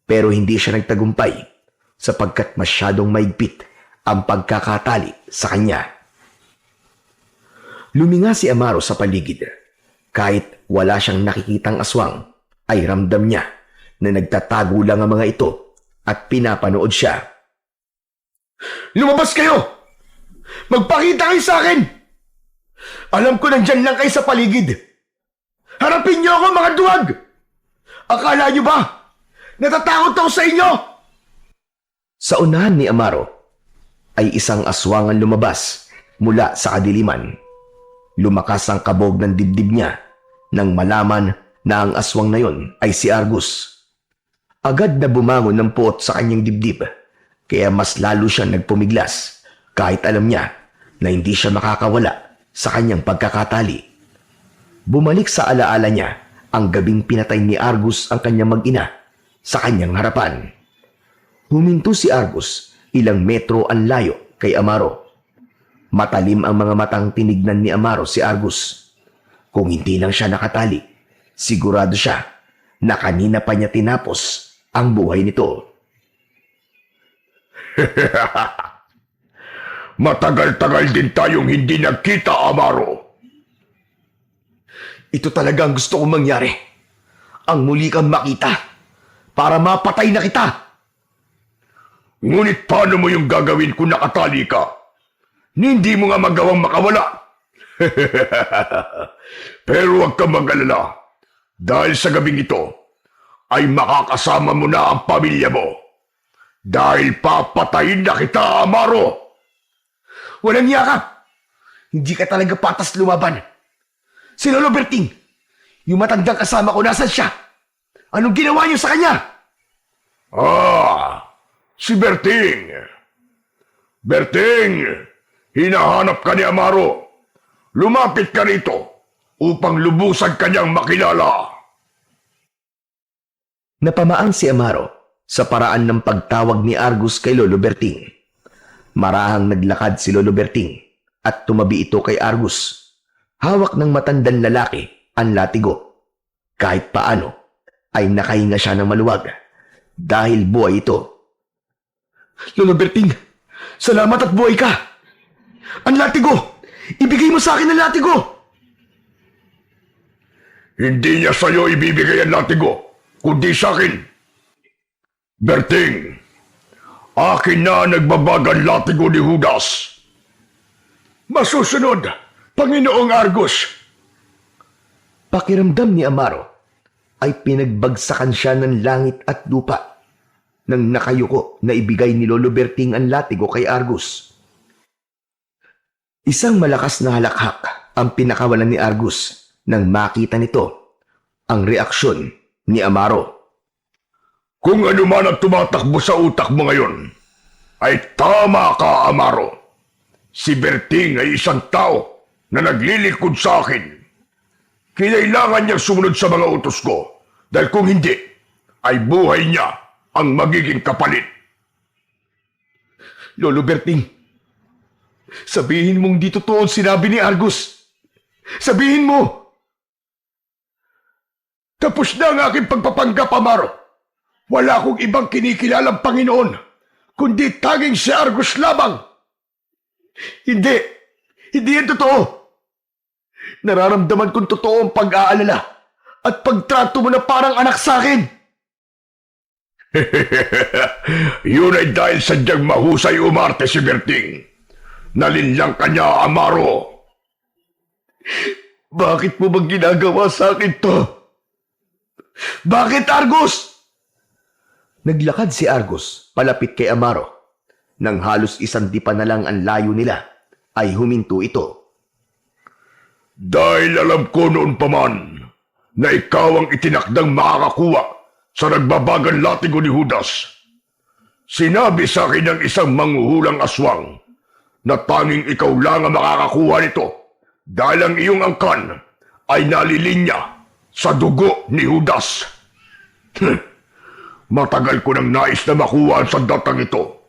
pero hindi siya nagtagumpay sapagkat masyadong maigpit ang pagkakatali sa kanya. Luminga si Amaro sa paligid. Kahit wala siyang nakikitang aswang, ay ramdam niya na nagtatago lang ang mga ito at pinapanood siya. Lumabas kayo! Magpakita kayo sa akin! Alam ko nandyan lang kayo sa paligid. Harapin niyo ako, mga duwag! Akala niyo ba? Natatakot ako sa inyo! Sa unahan ni Amaro ay isang aswang ang lumabas mula sa kadiliman. Lumakas ang kabog ng dibdib niya nang malaman na ang aswang na yon ay si Argus. Agad na bumangon ng puot sa kanyang dibdib, kaya mas lalo siya nagpumiglas kahit alam niya na hindi siya makakawala sa kanyang pagkakatali. Bumalik sa alaala niya ang gabing pinatay ni Argus ang kanyang mag-ina sa kanyang harapan. Huminto si Argus ilang metro ang layo kay Amaro. Matalim ang mga matang tinignan ni Amaro si Argus. Kung hindi lang siya nakatali, sigurado siya na kanina pa niya tinapos ang buhay nito. Matagal-tagal din tayong hindi nagkita, Amaro. Ito talaga ang gusto kong mangyari. Ang muli kang makita para mapatay na kita. Ngunit paano mo yung gagawin kung nakatali ka? Hindi mo nga magawang makawala. Pero huwag kang mag-alala. Dahil sa gabing ito, ay makakasama mo na ang pamilya mo. Dahil papatayin na kita, Amaro. Walang yakap. Hindi ka talaga patas lumaban. Si Lolo Berting, yung matandang kasama ko, nasan siya? Anong ginawa niyo sa kanya? Si Berting. Berting, hinahanap ka ni Amaro. Lumapit ka rito upang lubusan kanyang makilala. Napamaan si Amaro sa paraan ng pagtawag ni Argus kay Lolo Berting. Marahang naglakad si Lolo Berting at tumabi ito kay Argus. Hawak ng matandang lalaki ang latigo. Kahit paano ay nakahinga siya ng maluwag dahil buhay ito. Lolo Berting, salamat at buhay ka! Ang latigo! Ibigay mo sa akin ang latigo! Hindi niya sa'yo ibibigay ang latigo, kundi sa akin. Berting, akin na nagbabagang latigo ni Judas. Masusunod, Panginoong Argus. Pakiramdam ni Amaro ay pinagbagsakan siya ng langit at lupa nang nakayuko na ibigay ni Lolo Berting ang latigo kay Argus. Isang malakas na halakhak ang pinakawalan ni Argus nang makita nito ang reaksyon ni Amaro. Kung ano man ang tumatakbo sa utak mo ngayon, ay tama ka, Amaro. Si Berting ay isang tao na naglilingkod sa akin. Kinailangan niyang sumunod sa mga utos ko dahil kung hindi, ay buhay niya ang magiging kapalit. Lolo Berting, sabihin mong di totoo ang sinabi ni Argus. Sabihin mo! Tapos na ang aking pagpapanggap, Amaro. Wala akong ibang kinikilalang Panginoon, kundi tanging si Argus lamang. Hindi! Hindi yan totoo! Nararamdaman kong totoo ang pag-aalala at pagtrato mo na parang anak sa akin. Yun ay dahil sadyang mahusay umarte si Berting. Nalinlang ka niya, Amaro. Bakit mo bang ginagawa sa akin to? Bakit, Argus? Naglakad si Argus palapit kay Amaro. Nang halos isang dipa na lang ang layo nila, ay huminto ito. Dahil alam ko noon pa man na ikaw ang itinakdang makakakuha sa nagbabagang latigo ni Judas. Sinabi sa akin ng isang manghuhulang aswang na tanging ikaw lang ang makakakuha nito dahil ang iyong angkan ay nalilinya sa dugo ni Judas. Matagal ko nang nais na makuha ang sandatang ito.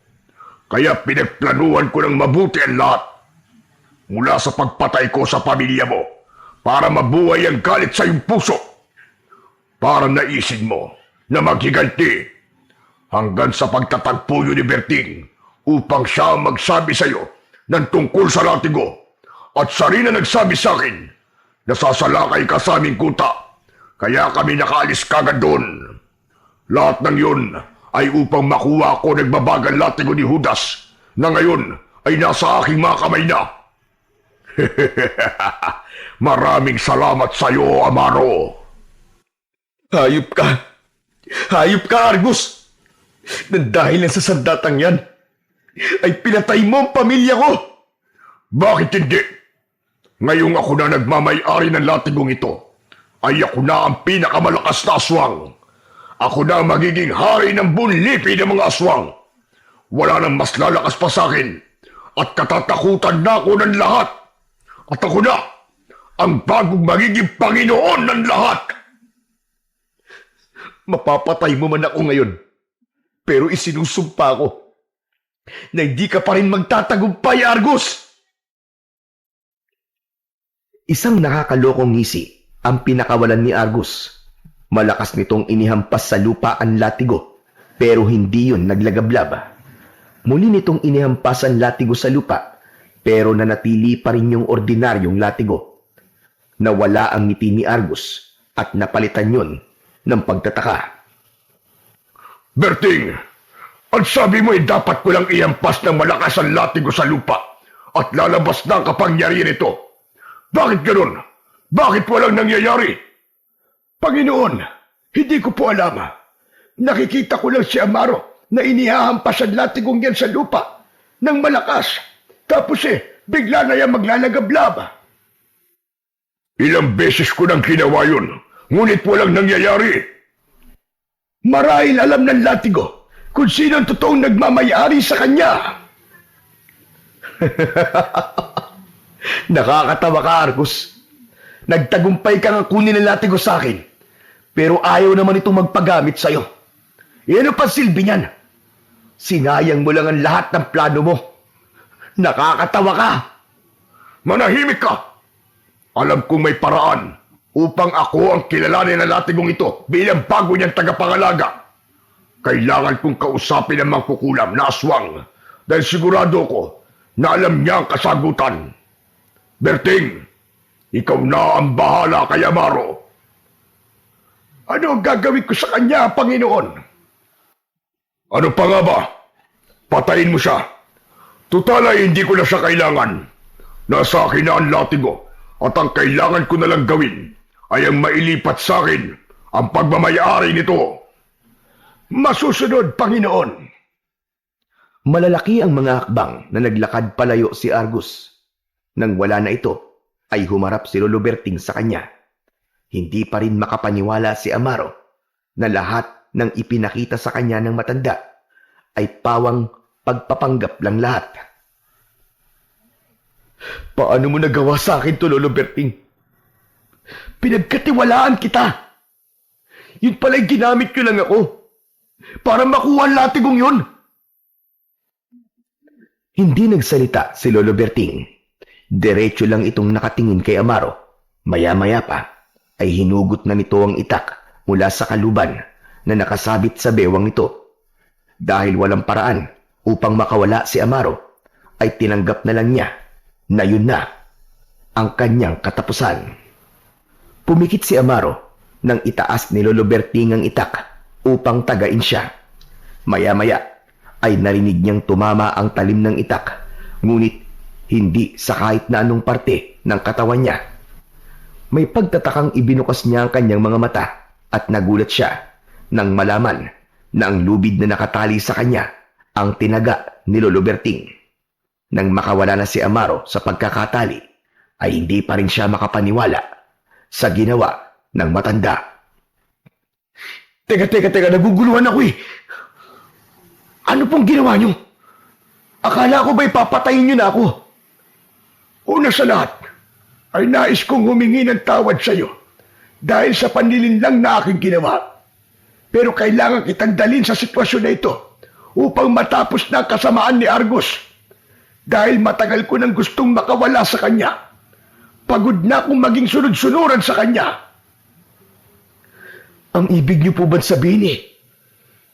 Kaya pinagplanuhan ko ng mabuti ang lahat. Mula sa pagpatay ko sa pamilya mo para mabuhay ang galit sa iyong puso. Para naisin mo na maghiganti hanggang sa pagtatagpo ni Berting upang siya magsabi sa iyo ng tungkol sa latigo. At siya rin na nagsabi sa akin na sasalakay ka sa aming kuta. Kaya kami nakaalis kagad doon. Lahat ng yun ay upang makuha ko nagbabagang latigo ni Judas na ngayon ay nasa aking mga kamay na. Maraming salamat sa iyo, Amaro. Hayop ka! Hayop ka, Argus! Nang dahil lang sa sandatang yan, ay pinatay mo ang pamilya ko! Bakit hindi? Ngayong ako na nagmamay-ari ng latigong ito, ay ako na ang pinakamalakas na aswang. Ako na magiging hari ng bunlipi ng mga aswang. Wala nang mas lalakas pa sa akin at katatakutan na ako ng lahat. At ako na ang bagong magiging Panginoon ng lahat. Mapapatay mo man ako ngayon, pero isinusumpa ko na hindi ka pa rin magtatagumpay, Argus! Isang nakakalokong ngisi ang pinakawalan ni Argus. Malakas nitong inihampas sa lupa ang latigo, pero hindi yun naglagablab. Muli nitong inihampas ang latigo sa lupa, pero nanatili pa rin yung ordinaryong latigo. Nawala ang ngiti ni Argus at napalitan yun ng pagtataka. Berting, ang sabi mo ay dapat ko lang ihampas ng malakas ang latigo sa lupa at lalabas na ang kapangyarihan nito. Bakit ganun? Bakit walang nangyayari? Panginoon, hindi ko po alam. Nakikita ko lang si Amaro na inihahampas ang latigong yan sa lupa ng malakas. Tapos bigla na yan maglalagablab. Ilang beses ko nang ginawa yun, ngunit walang nangyayari. Marahil alam ng latigo kung sino ang totoong nagmamayari sa kanya. Nakakatawa ka, Argus. Nagtagumpay ka nga kunin ang latigo sa akin, pero ayaw naman itong magpagamit sa'yo. Ano pa silbi niyan? Sinayang mo lang ang lahat ng plano mo. Nakakatawa ka. Manahimik ka! Alam kong may paraan upang ako ang kilalanin ng latigong ito bilang bago niyang tagapangalaga. Kailangan kong kausapin ang mangkukulam na aswang dahil sigurado ko na alam niya ang kasagutan. Berting, ikaw na ang bahala kay Amaro. Ano ang gagawin ko sa kanya, Panginoon? Ano pa nga ba? Patayin mo siya. Tutal ay hindi ko na siya kailangan. Nasa akin na ang latigo at ang kailangan ko na lang gawin ay ang mailipat sa akin ang pagmamayari nito. Masusunod, Panginoon. Malalaki ang mga hakbang na naglakad palayo si Argus. Nang wala na ito, ay humarap si Lolo Berting sa kanya. Hindi pa rin makapaniwala si Amaro na lahat ng ipinakita sa kanya ng matanda ay pawang pagpapanggap lang lahat. Paano mo nagawa sa akin to, Lolo Berting? Pinagkatiwalaan kita. Yun pala'y ginamit ko lang ako para makuha ang latigong yun. Hindi nagsalita si Lolo Berting. Diretso lang itong nakatingin kay Amaro. Maya-maya pa ay hinugot na nito ang itak mula sa kaluban na nakasabit sa bewang nito. Dahil walang paraan upang makawala si Amaro, ay tinanggap na lang niya na yun na ang kanyang katapusan. Pumikit si Amaro nang itaas ni Lolo Berting ang itak upang tagain siya. Maya-maya ay narinig niyang tumama ang talim ng itak, ngunit hindi sa kahit na anong parte ng katawan niya. May pagtatakang ibinukas niya ang kanyang mga mata at nagulat siya nang malaman na ang lubid na nakatali sa kanya ang tinaga ni Lolo Berting. Nang makawala na si Amaro sa pagkakatali, ay hindi pa rin siya makapaniwala sa ginawa ng matanda. Teka, naguguluhan ako eh. Ano pong ginawa niyo? Akala ko ba'y papatayin niyo na ako? Una sa lahat, ay nais kong humingi ng tawad sa iyo dahil sa panlilinlang na aking ginawa. Pero kailangan kitang dalhin sa sitwasyon na ito upang matapos na ang kasamaan ni Argus. Dahil matagal ko nang gustong makawala sa kanya. Pagod na akong maging sunod-sunuran sa kanya. Ang ibig niyo po ba sabihin eh,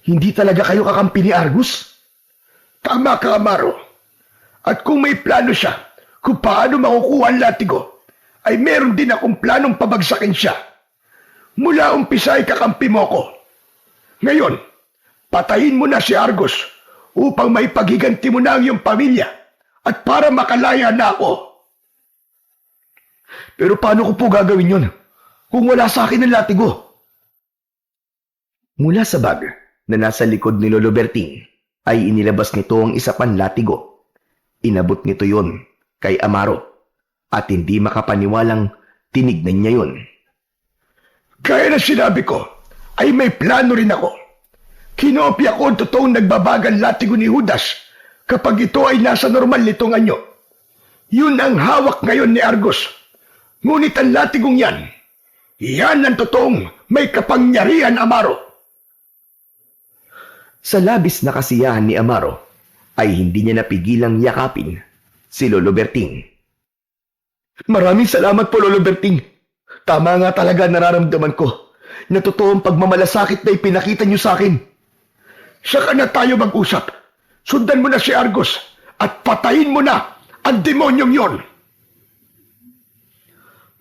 hindi talaga kayo kakampi ni Argus? Tama ka, Amaro. At kung may plano siya kung paano makukuha ang latigo, ay meron din akong planong pabagsakin siya. Mula umpisa ay kakampi mo ko. Ngayon, patayin mo na si Argus upang may paghiganti mo na ang iyong pamilya at para makalaya na ako. Pero paano ko po gagawin yun kung wala sa akin ang latigo? Mula sa bag na nasa likod ni Lolo Berting, ay inilabas nito ang isa pang latigo. Inabot nito yon kay Amaro at hindi makapaniwalang tinignan niya yon. Gaya na sinabi ko, ay may plano rin ako. Kinopya ko ang totoong nagbabagang latigo ni Judas kapag ito ay nasa normal nitong anyo. Yun ang hawak ngayon ni Argus. Ngunit ang latigong yan ang totoong may kapangyarihan, Amaro. Sa labis na kasiyahan ni Amaro, ay hindi niya napigilang yakapin si Lolo Berting. Maraming salamat po, Lolo Berting. Tama nga talaga nararamdaman ko na totoong pagmamalasakit na ipinakita niyo sa akin. Saka na tayo mag-usap. Sundan mo na si Argus at patayin mo na ang demonyong yon.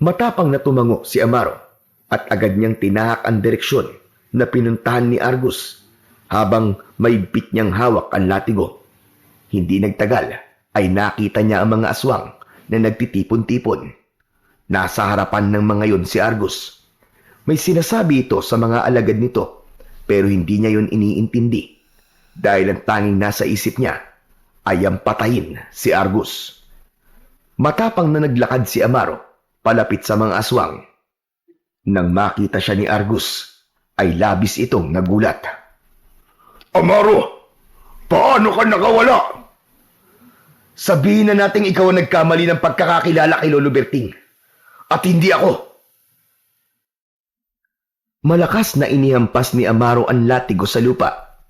Matapang na tumango si Amaro at agad niyang tinahak ang direksyon na pinuntahan ni Argus habang maigpit niyang hawak ang latigo. Hindi nagtagal ay nakita niya ang mga aswang na nagtitipon-tipon. Nasa harapan ng mga yon si Argus. May sinasabi ito sa mga alagad nito pero hindi niya yon iniintindi dahil ang tanging nasa isip niya ay ang patayin si Argus. Matapang na naglakad si Amaro palapit sa mga aswang. Nang makita siya ni Argus ay labis itong nagulat. Amaro, paano ka nakawala? Sabihin na nating ikaw ang nagkamali ng pagkakakilala kay Lolo Berting. at hindi ako. Malakas na inihampas ni Amaro ang latigo sa lupa.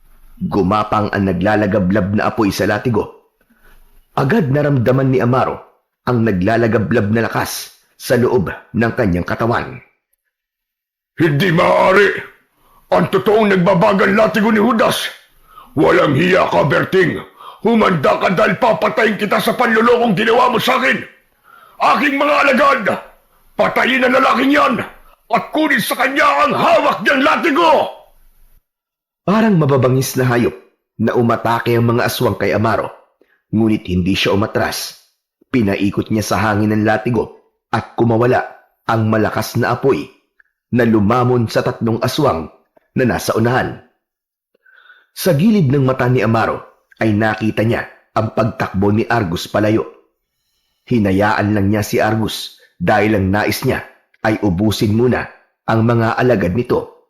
Gumapang ang naglalagablab na apoy sa latigo. Agad naramdaman ni Amaro ang naglalagablab na lakas sa loob ng kanyang katawan. Hindi maaari. Ang totoong nagbabagang latigo ni Judas. Walang hiya ka, Berting. Humanda ka dahil papatayin kita sa panlulokong ginawa mo sa akin. Aking mga alagad, patayin ang lalaking yan at kunin sa kanya ang hawak niyang latigo. Parang mababangis na hayop na umatake ang mga aswang kay Amaro. Ngunit hindi siya umatras. Pinaikot niya sa hangin ng latigo at kumawala ang malakas na apoy na lumamon sa 3 aswang na nasa unahan. Sa gilid ng mata ni Amaro ay nakita niya ang pagtakbo ni Argus palayo. Hinayaan lang niya si Argus dahil ang nais niya ay ubusin muna ang mga alagad nito.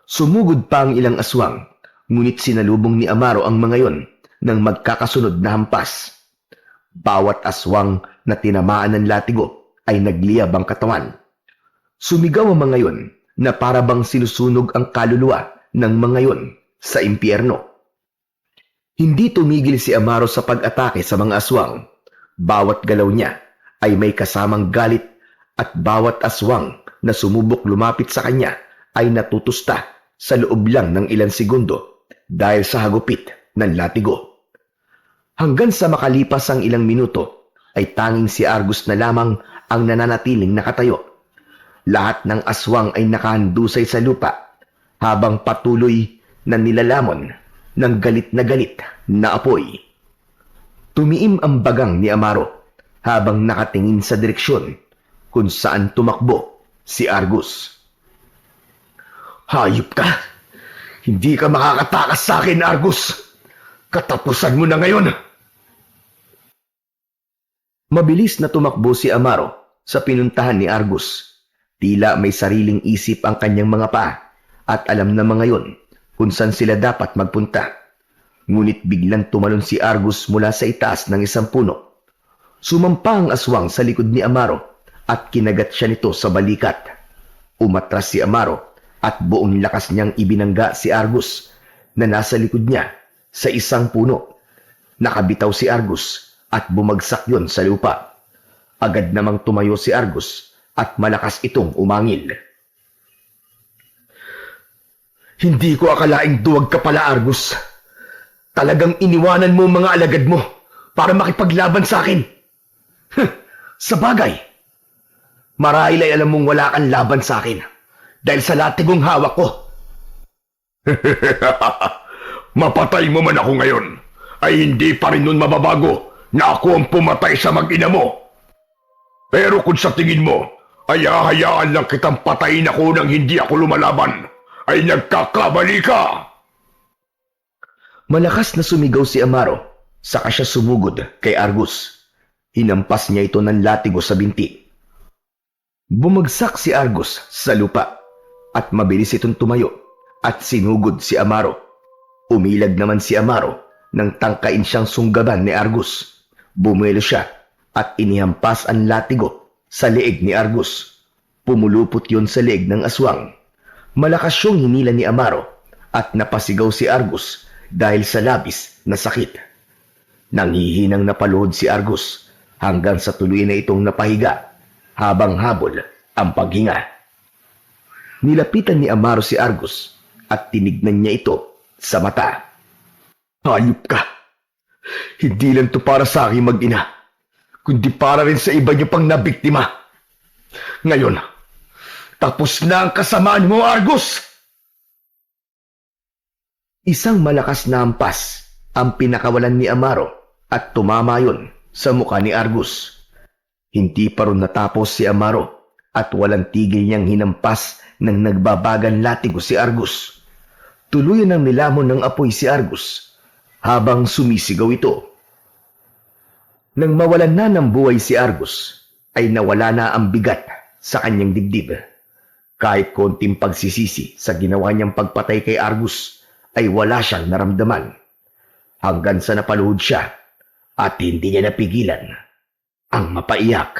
Sumugod pa ang ilang aswang, ngunit sinalubong ni Amaro ang mga yon ng magkakasunod na hampas. Bawat aswang na tinamaan ng latigo ay nagliyab ang katawan. Sumigaw ang mga yon na para bang sinusunog ang kaluluwa ng mga yon sa impyerno. Hindi tumigil si Amaro sa pag-atake sa mga aswang. Bawat galaw niya ay may kasamang galit at bawat aswang na sumubok lumapit sa kanya ay natutusta sa loob lang ng ilang segundo dahil sa hagupit ng latigo. Hanggang sa makalipas ang ilang minuto ay tanging si Argus na lamang ang nananatiling nakatayo. Lahat ng aswang ay nakahandusay sa lupa habang patuloy na nilalamon ng galit na apoy. Tumiim ang bagang ni Amaro habang nakatingin sa direksyon kung saan tumakbo si Argus. Hayop ka! Hindi ka makakatakas sa akin, Argus! Katapusan mo na ngayon! Mabilis na tumakbo si Amaro sa pinuntahan ni Argus. Tila may sariling isip ang kanyang mga paa at alam na mga yon kung saan sila dapat magpunta. Ngunit biglang tumalon si Argus mula sa itaas ng isang puno. Sumampa ang aswang sa likod ni Amaro at kinagat siya nito sa balikat. Umatras si Amaro at buong lakas niyang ibinangga si Argus na nasa likod niya sa isang puno. Nakabitaw si Argus at bumagsak yon sa lupa. Agad namang tumayo si Argus at malakas itong umangil. Hindi ko akalaing duwag ka pala, Argus. Talagang iniwanan mo mga alagad mo para makipaglaban sa akin. Sa bagay, marahil ay alam mong wala kang laban sa akin dahil sa latigong hawak ko. Mapatay mo man ako ngayon, ay hindi pa rin nun mababago na ako ang pumatay sa mag-ina mo. Pero kung sa tingin mo, ay hahayaan lang kitang patayin ako nang hindi ako lumalaban, ay nagkakamali ka! Malakas na sumigaw si Amaro, saka siya sumugod kay Argus. Hinampas niya ito ng latigo sa binti. Bumagsak si Argus sa lupa at mabilis itong tumayo at sinugod si Amaro. Umilag naman si Amaro nang tangkain siyang sunggaban ni Argus. Bumuelo siya at inihampas ang latigo sa leeg ni Argus. Pumulupot yon sa leeg ng aswang. Malakas siyang hinila ni Amaro at napasigaw si Argus dahil sa labis na sakit. Nanghihinang napaluhod si Argus hanggang sa tuloy na itong napahiga habang habol ang paghinga. Nilapitan ni Amaro si Argus at tinignan niya ito sa mata. Hayop ka! Hindi lang to para sa aking mag-ina, kundi para rin sa iba niyo pang nabiktima. Ngayon, tapos na ang kasamaan mo, Argus! Isang malakas na hampas ang pinakawalan ni Amaro at tumama yon sa mukha ni Argus. Hindi pa rin natapos si Amaro at walang tigil niyang hinampas ng nagbabagang latigo si Argus. Tuluyan ang nilamon ng apoy si Argus habang sumisigaw ito. Nang mawalan na ng buhay si Argus, ay nawala na ang bigat sa kanyang dibdib. Kahit konting pagsisisi sa ginawa niyang pagpatay kay Argus, ay wala siyang naramdaman. Hanggang sa napaluhod siya at hindi niya napigilan ang mapaiyak.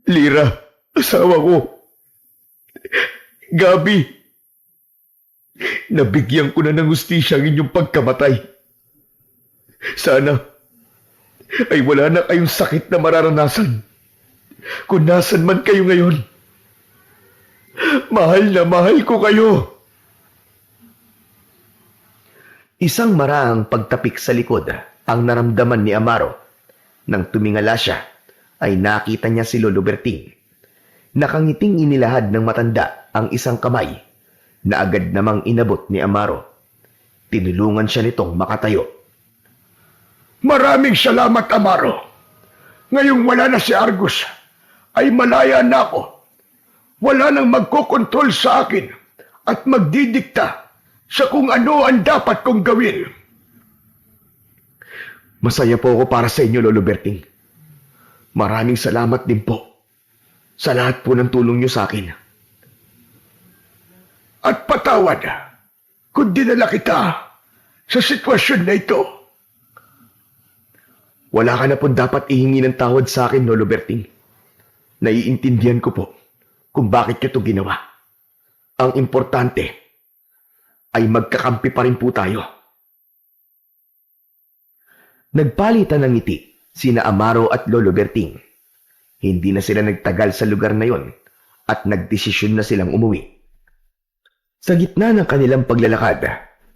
Lira, asawa ko. Gabi, nabigyan ko na ng hustisya ang inyong pagkamatay. Sana ay wala na kayong sakit na mararanasan kung nasan man kayo ngayon. Mahal na mahal ko kayo. Isang maraang pagtapik sa likod ang naramdaman ni Amaro. Nang tumingala siya, ay nakita niya si Lolo Berting. Nakangiting inilahad ng matanda ang isang kamay na agad namang inabot ni Amaro. Tinulungan siya nitong makatayo. Maraming salamat, Amaro. Ngayong wala na si Argus, ay malaya na ako. Wala nang magkokontrol sa akin at magdidikta sa kung ano ang dapat kong gawin. Masaya po ako para sa inyo, Lolo Berting. Maraming salamat din po sa lahat po ng tulong niyo sa akin. At patawad kung dinala kita sa sitwasyon na ito. Wala ka na po dapat ihingi ng tawad sa akin, Lolo Berting. Naiintindihan ko po kung bakit niyo ito ginawa. Ang importante ay magkakampi pa rin po tayo. Nagpalitan ng ngiti sina Amaro at Lolo Berting. Hindi na sila nagtagal sa lugar na yon at nagdesisyon na silang umuwi. Sa gitna ng kanilang paglalakad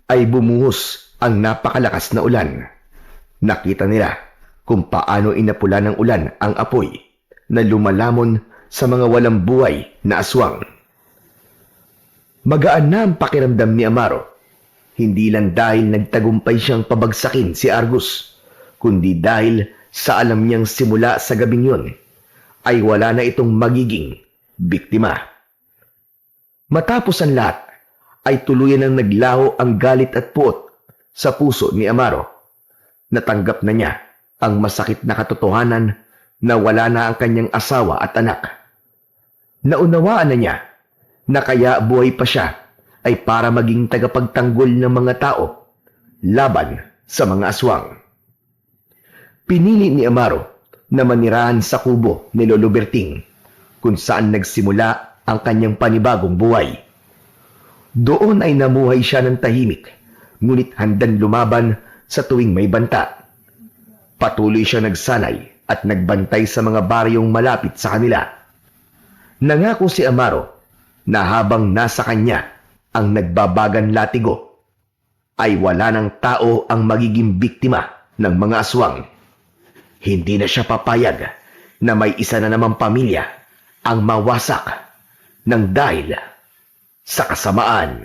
ay bumuhos ang napakalakas na ulan. Nakita nila kung paano inapula ng ulan ang apoy na lumalamon sa mga walang buhay na aswang. Magaan na ang pakiramdam ni Amaro, hindi lang dahil nagtagumpay siyang pabagsakin si Argus, kundi dahil sa alam niyang simula sa gabing yun ay wala na itong magiging biktima. Matapos ang lahat, ay tuluyan ang naglaho ang galit at puot sa puso ni Amaro. Natanggap na niya ang masakit na katotohanan na wala na ang kanyang asawa at anak. Naunawaan na niya na kaya buhay pa siya ay para maging tagapagtanggol ng mga tao laban sa mga aswang. Pinili ni Amaro na manirahan sa kubo ni Lolo Berting kung saan nagsimula ang kanyang panibagong buhay. Doon ay namuhay siya ng tahimik, ngunit handang lumaban sa tuwing may banta. Patuloy siya nagsanay at nagbantay sa mga baryong malapit sa kanila. Nangako si Amaro na habang nasa kanya ang nagbabagan latigo, ay wala ng tao ang magiging biktima ng mga aswang. Hindi na siya papayag na may isa na namang pamilya ang mawasak ng dahil sa kasamaan.